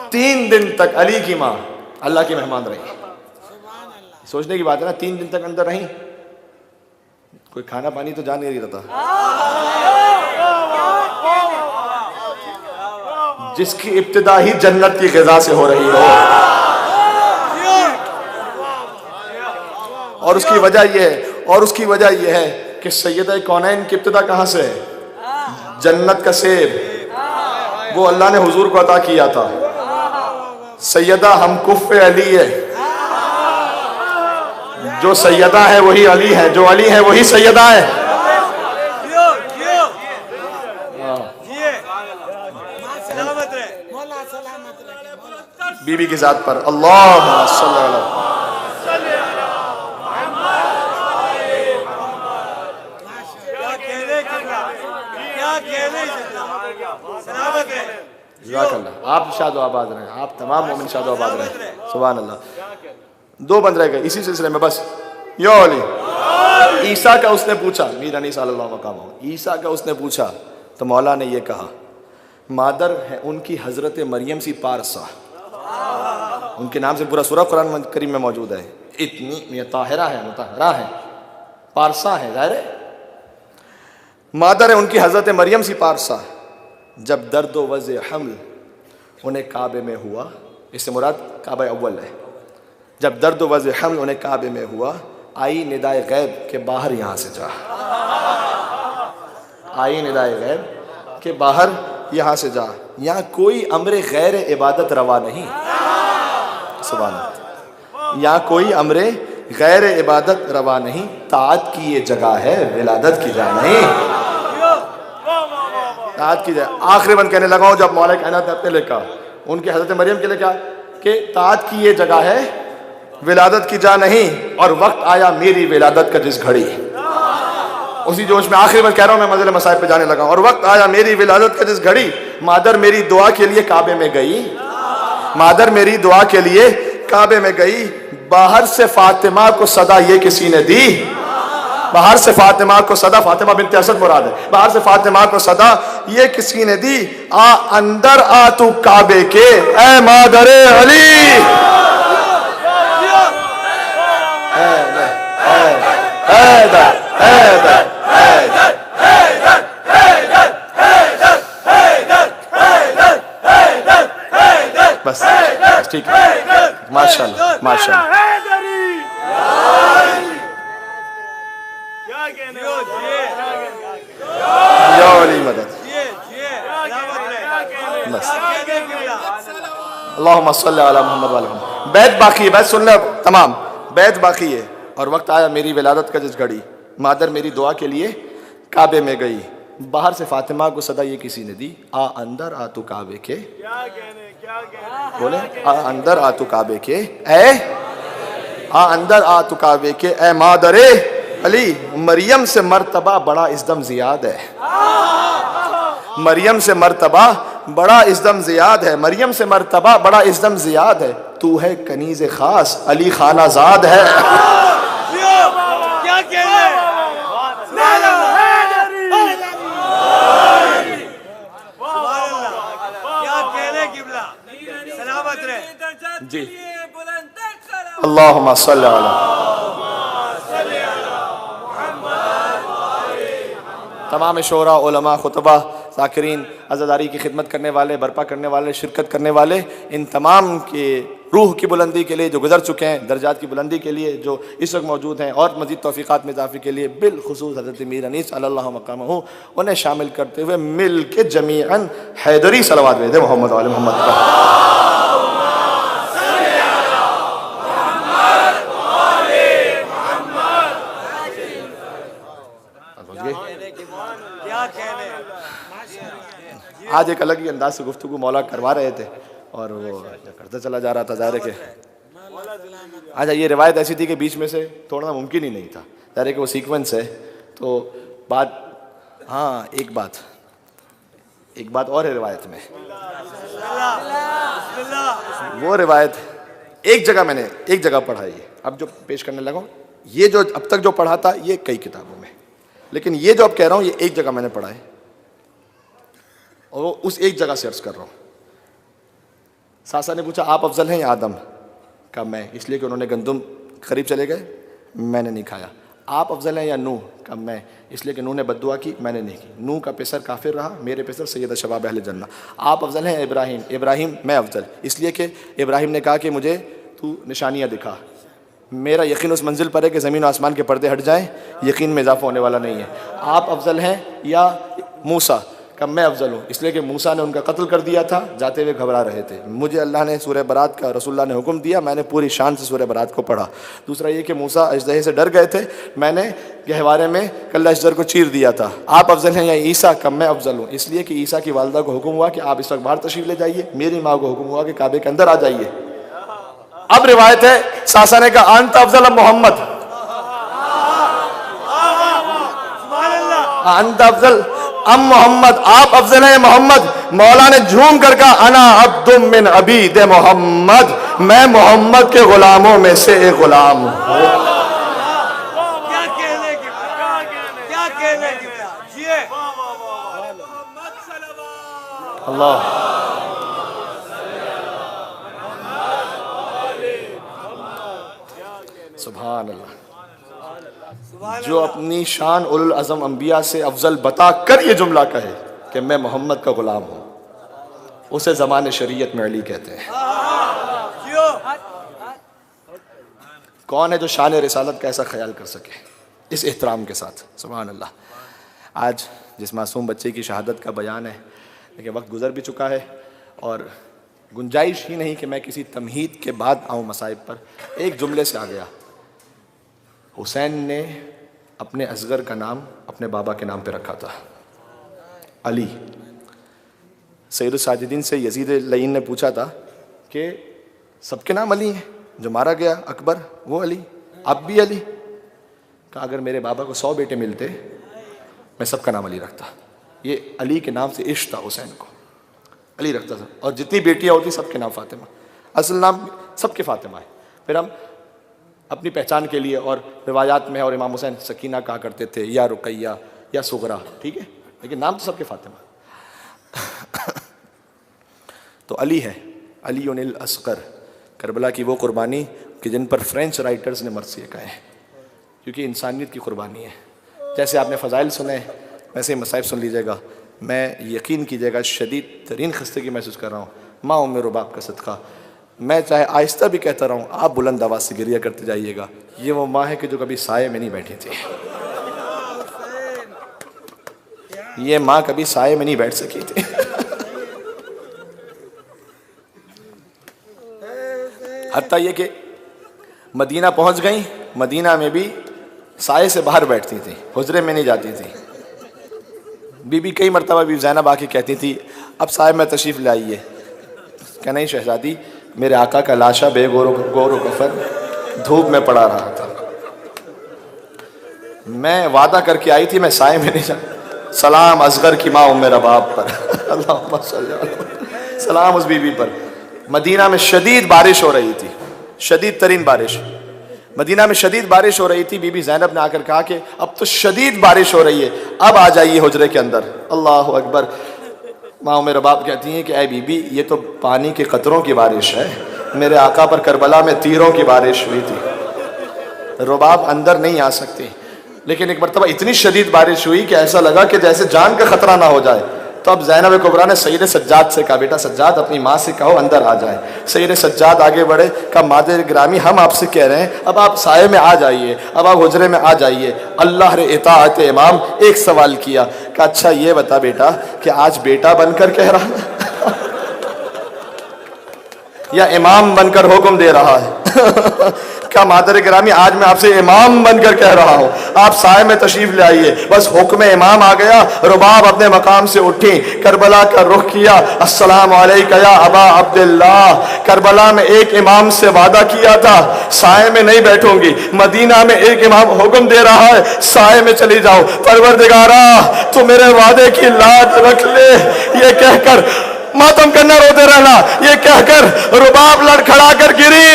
3 दिन तक अली की माँ अल्लाह की मेहमान रही। सोचने की बात है ना, 3 दिन तक अंदर रही, कोई खाना पानी तो जा नहीं रहता। जिसकी इब्तिदा ही जन्नत की ग़िज़ा से हो रही हो, और उसकी वजह यह है कि सैयदा कौनैन की इब्तिदा कहाँ से है? जन्नत का सेब वो अल्लाह ने हुजूर को अता किया था। सैयदा हम कुफ़ अली है, जो सैयदा है वही अली है, जो अली है वही सैयदा है। बीबी की जात पर अल्लाह सल्लल्लाहु आप शादो आबाद रहे, आप तमाम मोमिन शादो आबाद रहे, सुभान अल्लाह। 2 बंद रह गए इसी सिलसिले में बस। यो अली ईसा का उसने पूछा, मीर अनी सल्लल्लाहु अलैहि वसल्लम, ईसा का उसने पूछा तो मौला ने ये कहा, मादर है उनकी हजरत मरियम सी पारसा, उनके नाम से पूरा सूरह कुरान करीम में मौजूद है। इतनी ताहिरा है, मुताहरा है, पारसा है, ज़ाहिर है मादर है उनकी हजरत मरियम सी पारसा। जब दर्द व वज़े हमल उन्हें काबे में हुआ, इससे मुराद काबा अव्वल है, जब दर्द वज़ हमल उन्हें काबे में हुआ, आई निदाए गैब के बाहर यहाँ से जा, आई निदाए गैब के बाहर यहाँ से जा। यहाँ कोई अम्र गैर इबादत रवा नहीं, सुभान अल्लाह, यहाँ कोई अम्र गैर इबादत रवा नहीं, ताअत की ये जगह है, विलादत की जा नहीं, ताअत की जगह। आखिरी बंद कहने लगा हूँ, जब मौला कायनात ने अपने लिखा उनके हज़रत मरियम के लिए क्या कि ताअत की ये जगह है, विलादत की जा नहीं, और वक्त आया मेरी विलादत का जिस घड़ी, उसी जोश में आखिरी बार कह रहा हूँ मैं, मज़ले मसाइब पे जाने लगा। और वक्त आया मेरी विलादत का जिस घड़ी, मादर मेरी दुआ के लिए काबे में गई, मादर मेरी दुआ के लिए काबे में गई, बाहर से फातिमा को सदा ये किसी ने दी, बाहर से फातिमा को सदा, फातिमा बिनते असद मुराद है, बाहर से फातिमा को सदा ये किसी ने दी, आ अंदर आ तू काबे के ए मादरे अली। बस ठीक है, माशाल्लाह माशाल्लाह। या वली मदद, बस अल्लाहुम्मा सल्ली अला मुहम्मद व अला मुहम्मद। बैत बाकी है, बैत सुन ले तमाम, बैत बाकी है। और वक्त आया मेरी विलादत का जिस घड़ी, मादर मेरी दुआ के लिए काबे में गई, बाहर से फातिमा को सदा ये किसी ने दी, आ अंदर आ तू काबे के, बोले आ अंदर आ तू काबे के, आ अंदर आ तू काबे के ए मादरे अली। मरियम से मर्तबा बड़ा इज़्दम ज़ियाद है, मरियम से मर्तबा बड़ा इज़्दम ज़ियाद है, मरियम से मर्तबा बड़ा इज़्दम ज़ियाद है, तू है कनीज़ खास अली खाना ज़ाद है। क्या कहने, सलामत रहे जी। अल्लाहुम्मा सल्ली अला। तमाम शोरा, उलमा, खुतबा, ज़ाकिरीन, अज़ादारी की खिदमत करने वाले, बर्पा करने वाले, शिरकत करने वाले, इन तमाम के रूह की बुलंदी के लिए जो गुजर चुके हैं, दर्जात की बुलंदी के लिए जो इस वक्त मौजूद हैं, और मज़ीद तौफ़ीक़ात में इज़ाफ़े के लिए बिलख़ुसूस हज़रत मीर अनीस अल्लाह मक़ामहू, उन्हें शामिल करते हुए मिल के जमीअन हैदरी सलवात भेजे मोहम्मद वाले मोहम्मद का। आज एक अलग ही अंदाज से गुफ्तगू मौला करवा रहे थे और वो करता चला जा रहा था, ज़ाहिर है कि अच्छा ये रिवायत ऐसी थी कि बीच में से तोड़ना मुमकिन ही नहीं था, ज़ाहिर है कि वो सीक्वेंस है। तो बात, हाँ एक बात और है रिवायत में, वो रिवायत एक जगह पढ़ा है, अब जो पेश करने लगा हूँ, ये जो अब तक जो पढ़ा था ये कई किताबों में, लेकिन ये जो अब कह रहा हूँ ये एक जगह मैंने पढ़ा है और उस एक जगह से अर्ज कर रहा हूँ। सासा ने पूछा आप अफजल हैं या आदम का, मैं, इसलिए कि उन्होंने गंदुम करीब चले गए, मैंने नहीं खाया। आप अफजल हैं या नूह का, मैं, इसलिए कि नूह ने बद्दुआ की, मैंने नहीं की। नूह का पेसर काफिर रहा, मेरे पेसर सैयद शबाब अहले जन्नह। आप अफजल हैं इब्राहिम, मैं अफजल, इसलिए कि इब्राहिम ने कहा कि मुझे तू निशानियाँ दिखा, मेरा यकीन उस मंजिल पर है कि ज़मीन और आसमान के पर्दे हट जाएं, यकीन में इजाफा होने वाला नहीं है। आप अफजल हैं या मूसा का, मैं अफजल हूँ, इसलिए कि मूसा ने उनका कत्ल कर दिया था, जाते हुए घबरा रहे थे, मुझे अल्लाह ने सूरह बरात का रसूलुल्लाह ने हुक्म दिया, मैंने पूरी शान से सूरह बरात को पढ़ा। दूसरा ये कि मूसा अजदहे से डर गए थे, मैंने गहवारे में कल्ला अजदर को चीर दिया था। आप अफजल हैं या ईसा का, मैं अफजल हूँ, इसलिए कि ईसा की वालदा को हुक्म हुआ कि आप इस वक्त बाहर तशरीफ ले जाइए, मेरी माँ को हुक्म हुआ कि काबे के अंदर आ जाइए। अब रिवायत है सासा ने कहा अंत अफजल मोहम्मद, अंत अफजल अम मोहम्मद, आप अफजल हैं मोहम्मद। मौला ने झूम कर कहा अना अब्दुम मिन अबीद मोहम्मद, मैं मोहम्मद के गुलामों में से एक गुलाम हूँ। अल्लाह सुभान अल्लाह। जो अपनी शान उलुल अज़म अंबिया से अफजल बता कर ये जुमला कहे कि मैं मोहम्मद का गुलाम हूँ, उसे ज़माने शरीयत में अली कहते हैं। कौन है जो शान रिसालत का ऐसा ख्याल कर सके इस एहतराम के साथ। सुभान अल्लाह। आज जिस मासूम बच्चे की शहादत का बयान है, लेकिन वक्त गुजर भी चुका है और गुंजाइश ही नहीं कि मैं किसी तमहीद के बाद आऊँ मसाइब पर। एक जुमले से आ गया, हुसैन ने अपने असगर का नाम अपने बाबा के नाम पे रखा था, अली। सैयद साजिदीन से यजीद लईन ने पूछा था कि सबके नाम अली हैं, जो मारा गया अकबर वो अली, अब भी अली। कहा अगर मेरे बाबा को 100 बेटे मिलते मैं सबका नाम अली रखता। ये अली के नाम से इश्क था, हुसैन को अली रखता था। और जितनी बेटियां होती सबके नाम फातिमा, असल नाम सबके फातिमा है। फिर हम अपनी पहचान के लिए, और रिवायात में और इमाम हुसैन सकीना कहा करते थे, या रुकैया या सुगरा, ठीक है, लेकिन नाम तो सबके फातिमा। तो अली है, अली उनिल असगर, करबला की वो कुर्बानी कि जिन पर फ्रेंच राइटर्स ने मरसिए कहे हैं, क्योंकि इंसानियत की कुर्बानी है। जैसे आपने फ़ज़ाइल सुने वैसे ही मसाइब सुन लीजिएगा। मैं यकीन कीजिएगा शदीद तरीन खस्तगी महसूस कर रहा हूँ, माँ उम्मे रुबाब का सदका। मैं चाहे आहिस्ता भी कहता रहूँ, आप बुलंद आवाज़ से गिरिया करते जाइएगा। ये वो माँ है कि जो कभी साये में नहीं बैठी थी, ये माँ कभी साये में नहीं बैठ सकी थी। हत्ता ये कि मदीना पहुँच गई, मदीना में भी साये से बाहर बैठती थी, हुजरे में नहीं जाती थी। बीबी कई मरतबा बीबी ज़ैनब आके कहती थी अब साये में तशरीफ़ लाइए। क्या नहीं शहज़ादी, मेरे आका का लाशा बेगौर कफन धूप में पड़ा रहा था, मैं वादा करके आई थी मैं साये में नहीं जा। सलाम असगर की माँ उम्मे रबाब पर, अल्लाहुम्मा सल्ली अलैहि, सलाम उस बीबी पर। मदीना में शदीद बारिश हो रही थी, शदीद तरीन बारिश। मदीना में शदीद बारिश हो रही थी। बीबी ज़ैनब ने आकर कहा कि अब तो शदीद बारिश हो रही है, अब आ जाइए हुजरे के अंदर। अल्लाह अकबर। माँ उम्मे रबाब कहती हैं कि ऐ बीबी, ये तो पानी के कतरों की बारिश है, मेरे आका पर करबला में तीरों की बारिश हुई थी, रुबाब अंदर नहीं आ सकती। लेकिन एक मरतबा इतनी शदीद बारिश हुई कि ऐसा लगा कि जैसे जान का खतरा ना हो जाए। तो अब ज़ैनब कुबरा ने सैयद सज्जाद से कहा, बेटा सज्जाद अपनी माँ से कहो अंदर आ जाए। सैयद सज्जाद आगे बढ़े, कहा मादर गिरामी हम आपसे कह रहे हैं अब आप साये में आ जाइए, अब आप हुजरे में आ जाइए। अल्लाह रे इताअत इमाम। एक सवाल किया, कहा अच्छा ये बता बेटा कि आज बेटा बनकर कह रहा या इमाम बनकर हुक्म दे रहा है? क्या मादर गिरामी आज मैं आपसे इमाम बनकर कह रहा हूँ, आप साये में तशरीफ ले आइए। बस हुक्म इमाम आ गया, रुबाब अपने मकाम से उठी, करबला का रुख किया। अस्सलाम अलैका या अबा अब्दुल्लाह। करबला में एक इमाम से वादा किया था साये में नहीं बैठूंगी, मदीना में एक इमाम हुक्म दे रहा है साये में चली जाओ। परवरदिगारा तू मेरे वादे की लाज रख ले, ये कहकर मातम करना, रोते रहना, ये कहकर रुबाब लड़खड़ा कर गिरी।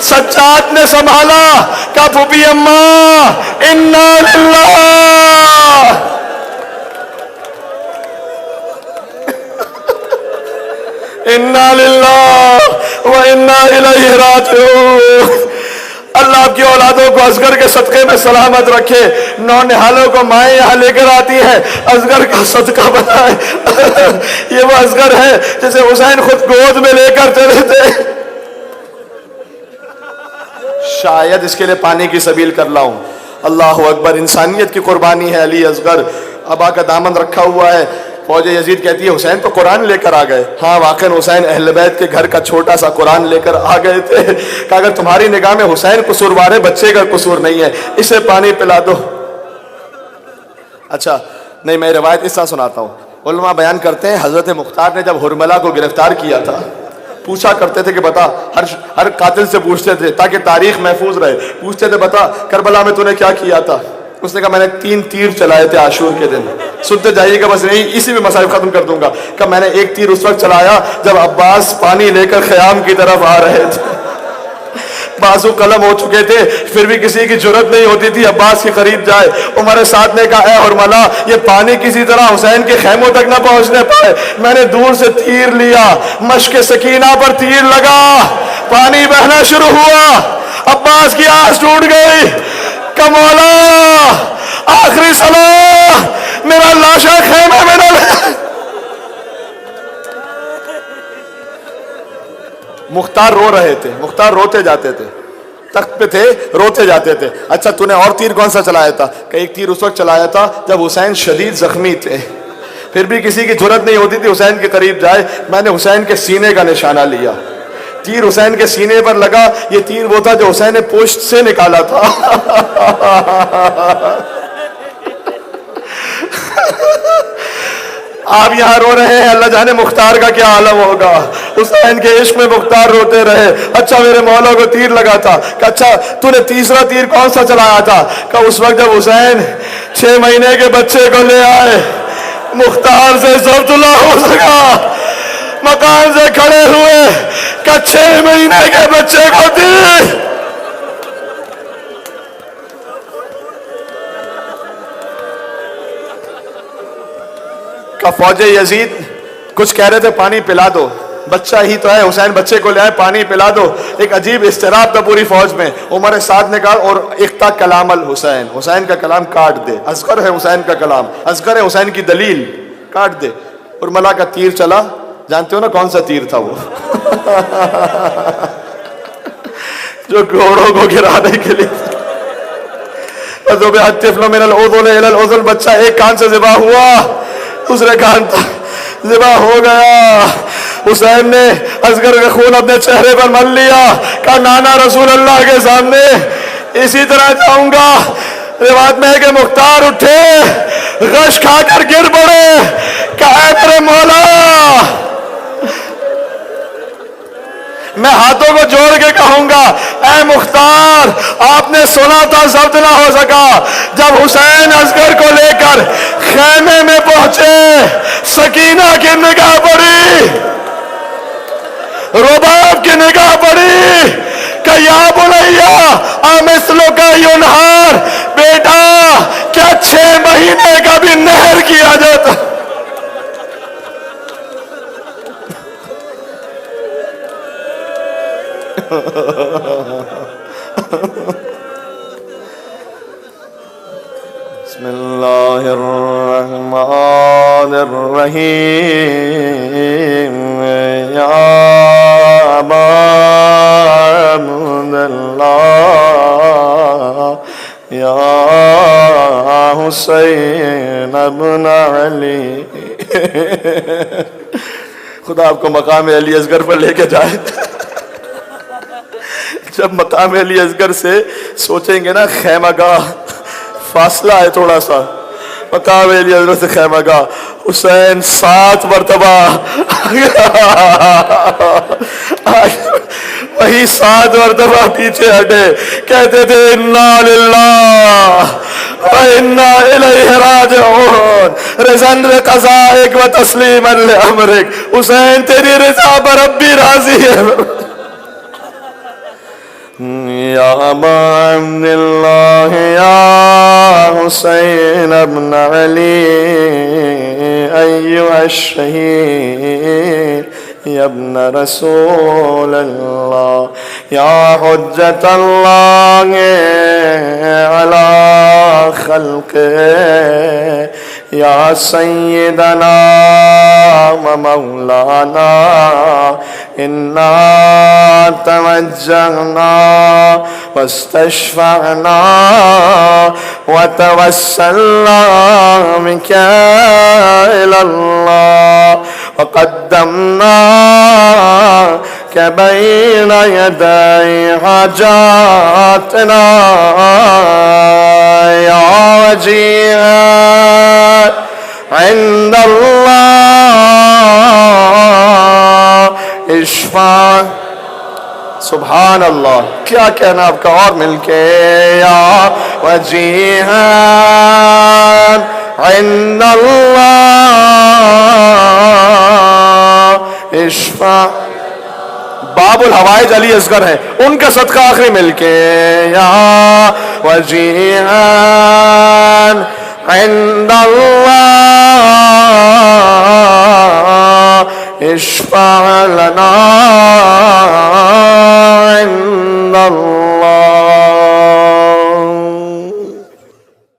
सज्जाद ने संभाला, का फूफी अम्मा इन्ना लिल्लाह, इन्ना लिल्लाह व इन्ना इलैहि राजिऊन। अल्लाह आपकी औलादों को असगर के सदक़े में सलामत रखे। नौनिहालों को माएँ यहाँ लेकर आती है, असगर का सदका बनाए। ये वो असगर है जिसे हुसैन खुद गोद में लेकर चले थे। शायद इसके लिए पानी की सबील कर लाऊं। अल्लाह अकबर। इंसानियत की कुर्बानी है अली असगर। अबा का दामन रखा हुआ है। फौज यजीद कहती है हुसैन तो कुरान लेकर आ गए। हाँ वाकई हुसैन अहले बैत के घर का छोटा सा कुरान लेकर आ गए थे। कि अगर तुम्हारी निगाह में हुसैन कसूरवार है, बच्चे का कसूर नहीं है, इसे पानी पिला दो। अच्छा नहीं, मैं रिवायत इस तरह सुनाता हूँ। उलमा बयान करते हैं हजरत मुख्तार ने जब हुरमला को गिरफ्तार किया था, पूछा करते थे कि बता, हर कातिल से पूछते थे ताकि तारीख महफूज रहे। पूछते थे बता करबला में तूने क्या किया था? उसने कहा मैंने 3 तीर चलाए थे आशूर के दिन। सुनते जाइएगा, बस नहीं इसी में मसाइब खत्म कर दूंगा। कहा मैंने एक तीर उस वक्त चलाया जब अब्बास पानी लेकर ख़याम की तरफ आ रहे थे, बाजू कलम हो चुके थे, फिर भी किसी की जुर्रत नहीं होती थी अब्बास के करीब जाए। उमर साद ने कहा ए हुरमला, ये पानी किसी तरह हुसैन के खेमों तक ना पहुंचने पाए। मैंने दूर से तीर लिया, मश्क सकीना पर तीर लगा, पानी बहना शुरू हुआ, अब्बास की आस टूट गई। कमौला आखिरी सलाह, मेरा लाशा खेमे में न ले। मुख्तार रो रहे थे, मुख्तार रोते जाते थे। तख्त पे थे, रोते जाते थे। अच्छा तूने और तीर कौन सा चलाया था? कि एक तीर उस वक्त चलाया था जब हुसैन शदीद जख्मी थे, फिर भी किसी की जुर्रत नहीं होती थी हुसैन के करीब जाए। मैंने हुसैन के सीने का निशाना लिया, तीर हुसैन के सीने पर लगा। ये तीर वो था जो हुसैन ने पोस्ट से निकाला था। आप यहाँ रो रहे हैं, अल्लाह जाने मुख्तार का क्या आलम होगा। हुसैन के इश्क में मुख्तार रोते रहे। अच्छा मेरे मौला को तीर लगा था। अच्छा तूने तीसरा तीर कौन सा चलाया था? कि उस वक्त जब हुसैन 6 महीने के बच्चे को ले आए, मुख्तार से ज़ब्तुल्ला हो सका, मकान से खड़े हुए कि 6 महीने के बच्चे को तीर। का फौजे यजीद कुछ कह रहे थे पानी पिला दो, बच्चा ही तो है। हुसैन बच्चे को ले आए, पानी पिला दो। एक अजीब इस्तिराब था पूरी फौज में। उमर साद ने कहा और इख्ता कलामल हुसैन, हुसैन का कलाम काट दे। असगर है हुसैन का कलाम, असगर है हुसैन की दलील, काट दे। और मला का तीर चला, जानते हो ना कौन सा तीर था वो? जो घोड़ों को गिराने के लिए। बच्चा एक कान से ज़िबा हुआ, दूसरे कान ज़िबा हो गया। हुसैन ने असगर का खून अपने चेहरे पर मल लिया। कहा नाना रसूल अल्लाह के सामने इसी तरह जाऊंगा। रिवायत में है कि मुख्तार उठे, गश खाकर गिर पड़े। कहा मेरे मौला, मैं हाथों को जोड़ के कहूंगा, ऐ मुख्तार, आपने सुना था जब्त ना हो सका। जब हुसैन असगर को लेकर खेमे में पहुंचे, सकीना की निगाह पड़ी, रुबाब की निगाह पड़ी। क्या बुलैया आमिसलो का यूनहार, बेटा क्या 6 महीने का भी नहर किया जाता? बिस्मिल्लाहिर्रहमानिर्रहीम। या अबा अब्दुल्लाह, या हुसैन इब्न अली। खुदा आपको मकाम अली असगर पर लेके जाए। जब मकाम अली असगर से सोचेंगे ना, खैमागाह फासला है थोड़ा सा, मकाम अली असगर से खैमागाह। हुसैन 7 मरतबा वही 7 मरतबा पीछे हटे, कहते थे इन्ना लिल्लाह व इन्ना इलैहि राजिऊन, रिज़न क़ज़ाइक व तस्लीमन लिअम्रिक। हुसैन तेरी रज़ा पर रब भी राजी है। या अबा अब्दुल्लाह, या हुसैन इब्न अली, अय्युहा शहीद या इब्न रसूल अल्लाह, या हुज्जतल्लाह अला खल्क़े, या सय्यदना व मौलाना, इन्ना तवज्जहना वस्तशफ़अना व तवस्सलना बिका इलल्लाह व क़द्दमना के बैन यदै हाजातना, या वजीहन इंदल्लाह इश्फा। सुभान अल्लाह, क्या कहना आपका और मिलके। या वजीहन इंदल्लाह इश्फा। बाबुल हवाइज अली असगर है, उनका सदका आखिरी मिलके। या वजीहन इंदल्लाह इश्फा लना इंदल्लाह।